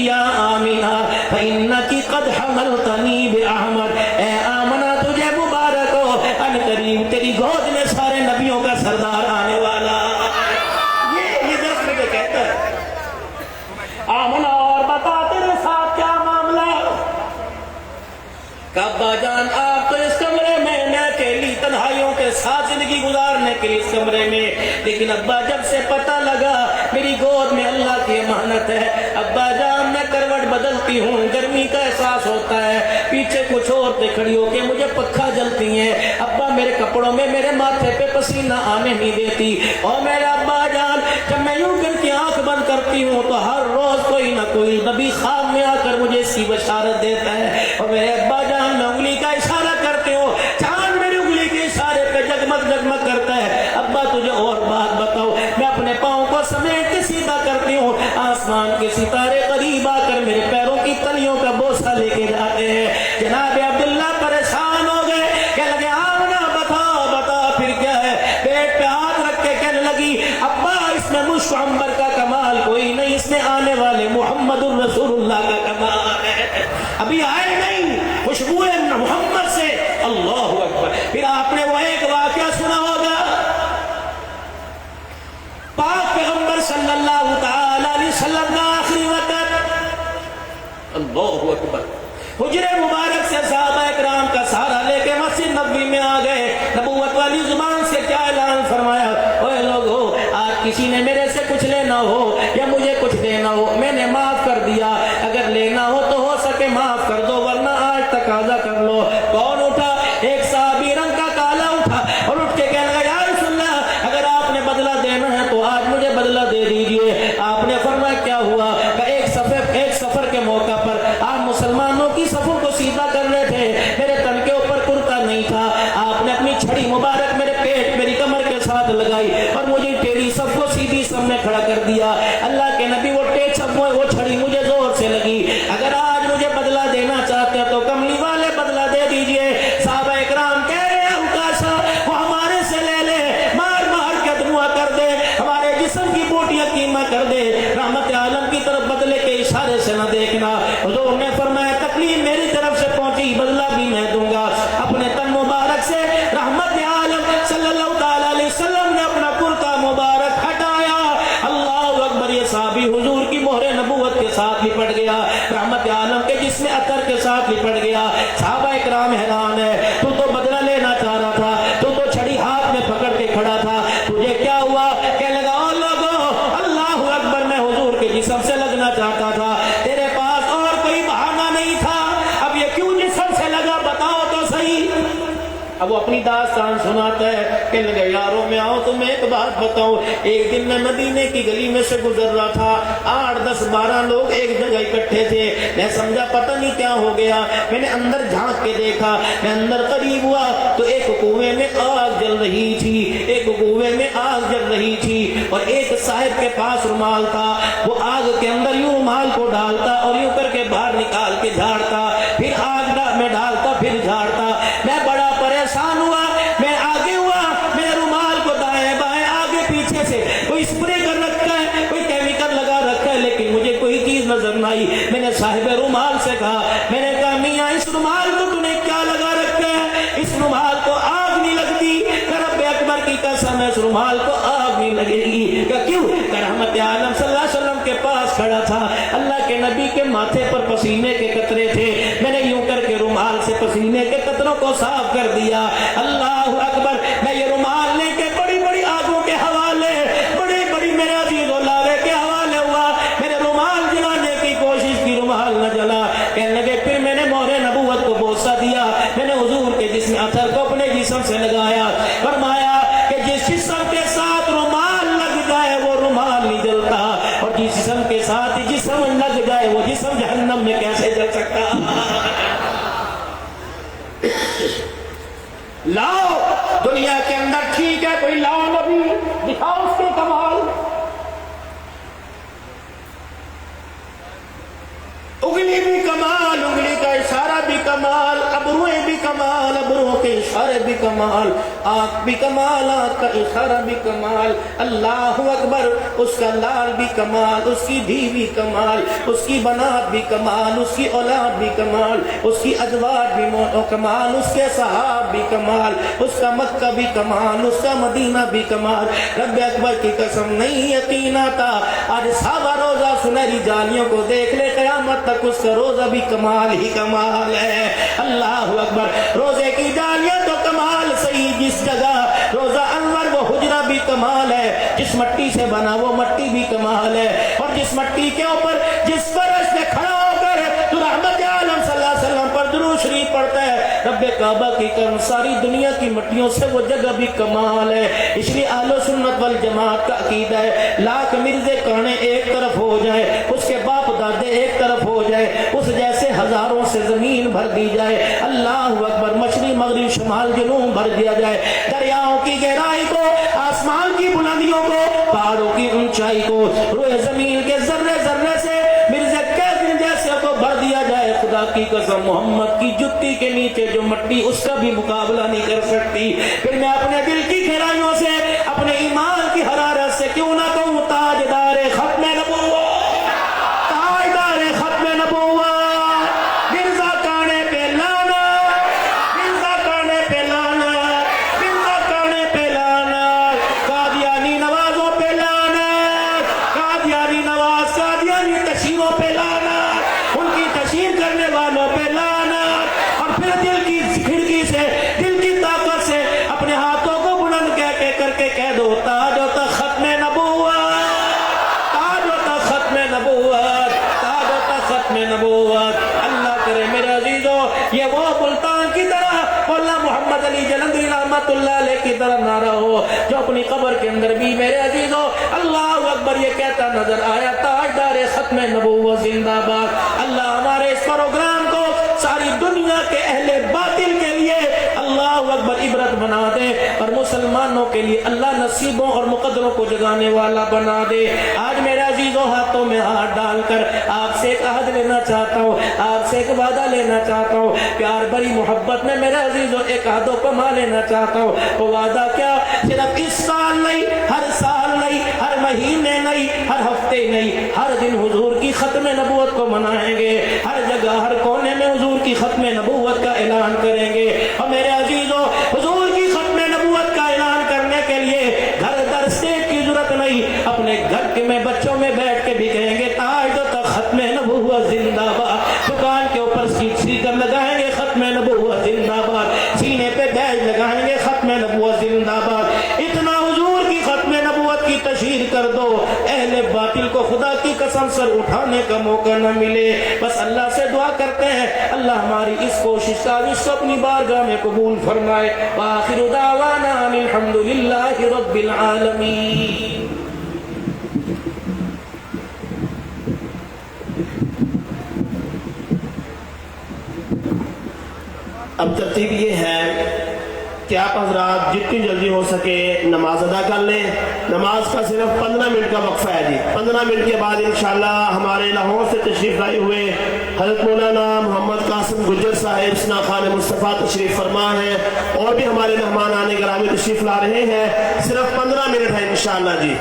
یا آمنہ فإنکی قد حملتنی بأحمد، اے آمنہ تجھے مبارک ہو، ان قریب تیری گود میں سارے نبیوں کا سردار آنے والا، یہ درخت مجھے کہتا ہے۔ آمنہ اور بتا تیرے ساتھ کیا معاملہ؟ ابا جان آپ تو اس کمرے میں اکیلی تنہائیوں کے ساتھ زندگی گزارنے کے لیے اس کمرے میں، لیکن ابا جب سے پتہ لگا میری گود میں اللہ کی امانت ہے، ابا جان میں کروٹ بدلتی ہوں، گرمی کا احساس ہوتا ہے، پیچھے کچھ عورتیں کھڑی ہو کے مجھے پکھا جلتی ہیں، ابا میرے کپڑوں میں میرے ماتھے پہ پسینہ آنے نہیں دیتی، اور میرے ابا جان جب میں یوں کر کے آنکھ بند کرتی ہوں تو ہر روز کوئی نہ کوئی نبی خواب میں آ کر مجھے اس کی بشارت دیتا ہے، اور میرے ابا جان میں انگلی کا اشارہ کرتے ہو، چاند میری انگلی کے اشارے پہ جگمگ جگمگ کرتا ہے، ابا تجھے اور بات بتاؤ، میں اپنے پاؤں کو سمیٹ کے سیدھا کرتی ہوں، آسمان کے ستارے قریب آ کر میرے پیروں کی تلیوں کا بوسہ لے کے جاتے ہیں۔ جناب عبداللہ پریشان ہو گئے، کہنے لگے آمنہ بتا پھر کیا ہے؟ پیٹ پہ ہاتھ رکھ کے کہنے لگی ابا اس میں مشک عنبر کا کمال کوئی نہیں، اس میں آنے والے محمد الرسول اللہ کا کمال ہے، ابھی آئے نہیں، خوشبو محمد سے، اللہ اکبر۔ پھر آپ نے وہ ایک واقعہ سنا ہوگا، پاک پیغمبر صلی اللہ تعالی علیہ وسلم کا آخری وقت، اللہ اکبر، حجرے مبارک سے صحابہ اکرام کا سہارا لے کے مسجد نبوی میں آ گئے، نبوت والی زبان سے کیا اعلان فرمایا، اے لوگو آج کسی نے میرے سے کچھ لینا ہو یا مجھے کچھ دینا ہو میں نے معاف کر دیا، اگر لینا ہو تو ہو سکے معاف کر دو ورنہ آج تقاضا کر لو۔ کون اٹھا؟ ایک صحابی رنگ کا کالا اٹھا اور اٹھ کے کہنے لگا یا رسول اللہ اگر آپ نے بدلہ دینا ہے تو آج مجھے بدلہ دے دیجئے۔ آپ نے فرمایا کیا ہوا؟ کہ ایک سفر کے موقع پر آپ مسلمانوں کی صفوں کو سیدھا کر رہے تھے، میرے تن کے اوپر کرتا نہیں تھا، آپ نے اپنی چھڑی مبارک میرے پیٹ میری کمر کے ساتھ لگائی اور مجھے ٹیڑھی صف کو سیدھی صف میں کھڑا کر دیا۔ اللہ کے نبی وہ ٹیڑھ صف میں وہ چھڑی مجھے زور سے لگی، اگر آج مجھے بدلہ دینا چاہتے ہیں تو کملی والے بدلہ دے دیجئے۔ صحابہ اکرام کہہ رہے ہیں اوکاشا وہ ہمارے سے لے لے، مار مار کے دھواں کر دے، ہمارے جسم کی بوٹیاں قیمہ کر دے، رحمت عالم کی طرف بدلے کے اشارے سے نہ دیکھنا۔ حضور نے فرمایا تکلیف میری طرف سے پہنچی، بدلہ بھی میں دوں گا۔ اپنے تن مبارک سے رحمت عالم صلی اللہ تعالی علیہ وسلم نے اپنا کرتا مبارک ہٹایا، اللہ اکبر، یہ صحابی حضور کی مہر نبوت کے ساتھ لپٹ گیا، رحمت عالم کے جسم عطر کے ساتھ لپٹ گیا۔ صحابہ اکرام حیران ہے، تو بدلہ لینا چاہ رہا تھا، تو چھڑی ہاتھ میں پکڑ کے کھڑا تھا، تجھے کیا ہوا؟ کہنے لگا او لوگو اللہ اکبر، میں حضور کے جسم سے لگنا چاہتا تھا، تیرے پاس اور کوئی بہانہ نہیں تھا، اب یہ کیوں جسم سے لگا بتاؤ تو صحیح۔ اب وہ اپنی داستان سناتا ہے، کہنے لگا یاروں میں آؤ تمہیں ایک بات بتاؤں، ایک دن میں مدینے کی گلی میں سے گزر رہا تھا، 8 10 12 لوگ ایک جگہ اکٹھے تھے، میں سمجھا پتہ نہیں کیا ہو گیا، میں نے اندر جھانک کے دیکھا، میں اندر قریب ہوا تو ایک کنویں میں آگ جل رہی تھی، اور ایک صاحب کے پاس رومال تھا، وہ آگ کے اندر یوں رومال کو ڈالتا اور یوں کر کے باہر نکال کے جھاڑتا، پھر آگ رومال کو تو نے کیا لگا رکھا ہے؟ اس رومال کو آگ نہیں لگتی۔ کہ رب اکبر کی قسم ہے اس رومال کو آگ نہیں لگے گی۔ کہ کیوں؟ کہ رحمت عالم صلی اللہ علیہ وسلم کے پاس کھڑا تھا، اللہ کے نبی کے ماتھے پر پسینے کے قطرے تھے، میں نے یوں کر کے رومال سے پسینے کے قطروں کو صاف کر دیا۔ اللہ اکبر، میں یہ رومال لے کے بڑی بڑی آگوں کے حوالے، بڑی بڑی میرے عزیز و لاوے کے حوالے ہوا، میں نے رومال جلانے کی کوشش کی، رومال نہ جلا۔ کہنے لگے پھر میں نے مہر نبوت کو بوسہ دیا، میں نے حضور کے جسم اثر کو اپنے جسم سے لگایا، فرمایا کہ جس جسم کے ساتھ رومال لگ جائے وہ رومال نہیں جلتا، اور جس جسم کے ساتھ جسم لگ جائے وہ جسم جہنم میں کیسے جل سکتا۔ لاؤ دنیا کے اندر ٹھیک ہے کوئی لاؤ نبی دکھاؤ اس کے کمال، انگلی بھی کمال، انگلی کا اشارہ بھی کمال، ابرویں بھی کمال، ابروؤں کے اشارے بھی کمال، آنکھ بھی کمال، آنکھ کا اشارہ بھی کمال۔ اللہ اکبر، اس کا لال بھی کمال، اس کی دھی بھی کمال، اس کی بنات بھی کمال، اس کی اولاد بھی کمال، اس کی ازواج بھی کمال، اس کے صحاب بھی کمال، اس کا مکہ بھی کمال، اس کا مدینہ بھی کمال۔ رب اکبر کی قسم نہیں یقین آتا، آج صحابہ روزہ سنہری جالیوں کو دیکھ لے، قیامت تک اس کا روزہ بھی کمال ہی کمال ہے۔ اللہ اکبر، روزے کی جالیاں تو کمال صحیح، جس جگہ روزہ انور وہ حجرہ بھی کمال ہے، جس مٹی سے بنا وہ مٹی بھی کمال ہے، اور جس مٹی کے اوپر جس فرش میں کھڑا ہو کر تو رحمت عالم صلی اللہ علیہ وسلم پر درود شریف پڑھتا ہے، رب کعبہ کی کرم ساری دنیا کی مٹیوں سے وہ جگہ بھی کمال ہے۔ اس لیے اہل سنت والجماعت کا عقیدہ ہے، لاکھ مرزے کانے ایک طرف ہو جائے، اس کے باپ دادے ایک طرف ہو جائے، اس جیسے ہزاروں سے زمین بھر دی جائے، اللہ اکبر، مشرق مغرب شمال جنوب بھر دیا جائے، دریاؤں کی گہرائی کو، آسمان کی بلندیوں کو، پہاڑوں کی اونچائی کو، روئے زمین کے ذرے ذرے سے مرزا کیسے جیسے کو بھر دیا جائے، خدا کی قسم محمد کی جتی کے نیچے جو مٹی اس کا بھی مقابلہ نہیں کر سکتی۔ پھر میں اپنے دل کی گہرائیوں سے، اپنے ایمان کی حرارت سے کیوں نہ کہوں تاجدار ختم نبوت، تاجدار ختم نبوت، مرزا کانے پہ لانا، مرزا کانے پہ لانا، مرزا کانے پہ لانا، قادیانی نوازوں پہ لانا، قادیانی نواز، قادیانی تشہیروں پہ لانا، ان کی تشہیر کرنے والوں پہ لانا، اور پھر دل کی کھڑکی سے، دل کی طاقت سے اپنے ہاتھوں کو بلند کر کے کہہ دو تاج و تخت ختم نبوت، تاج و تخت ختم نبوت، تاج و تخت ختم نبوت۔ اللہ کرے میرے عزیزو یہ وہ ملتان کی طرح مولانا محمد علی جلندری رحمت اللہ علیہ کی طرح نعرہ ہو جو اپنی قبر کے اندر بھی میرے عزیزو اللہ اکبر یہ کہتا نظر آیا، تاجدار ختم نبوت زندہ باد۔ اللہ ہمارے اس پروگرام کو ساری دنیا کے اہل باطل کے لیے اللہ اکبر عبرت بنا دے، اور مسلمانوں کے لیے اللہ نصیبوں اور مقدروں کو جگانے والا بنا دے۔ آج میرے عزیزوں ہاتھوں میں ہاتھ ڈال کر آپ سے ایک عہد لینا چاہتا ہوں، آپ سے ایک وعدہ لینا چاہتا ہوں، پیار بڑی محبت میں میرے عزیزوں ایک عہد و پما لینا چاہتا ہوں۔ وہ وعدہ کیا؟ صرف اس سال نہیں، ہر سال نہیں، ہر مہینے نہیں، ہر ہفتے نہیں، ہر دن حضور کی ختم نبوت کو منائیں گے، ہر جگہ ہر کونے میں حضور کی ختم نبوت کا اعلان کریں گے۔ اور میرے عزیزوں حضور کی ختم نبوت کا اعلان کرنے کے لیے گھر در اسٹیج کی ضرورت نہیں، اپنے گھر کے میں بچوں میں بیٹھ کے بھی کہیں گے تاج و تخت ختم نبوت زندہ باد، دکان کے اوپر اسٹیکر لگائیں گے ختم نبوت زندہ باد، سینے پہ بیج لگائیں گے ختم نبوت زندہ باد۔ اتنا حضور کی ختم نبوت کی تشہیر کر دو اہل باطل کو خدا کی قسم سر اٹھانے کا موقع نہ ملے۔ بس اللہ سے دعا کرتے ہیں اللہ ہماری اس کوشش کا اس کو اپنی بارگاہ میں قبول فرمائے۔ وآخر دعوانا الحمدللہ رب العالمین۔ اب ترتیب یہ ہے کہ آپ حضرات جتنی جلدی ہو سکے نماز ادا کر لیں۔ نماز کا صرف 15 منٹ کا وقفہ ہے جی، 15 منٹ کے بعد انشاءاللہ ہمارے لاہور سے تشریف لائے ہوئے حضرت مولانا محمد قاسم گجر صاحب سنا خان مصطفیٰ تشریف فرما ہے، اور بھی ہمارے مہمان آنے گرامی تشریف لا رہے ہیں، صرف 15 منٹ ہے انشاءاللہ جی۔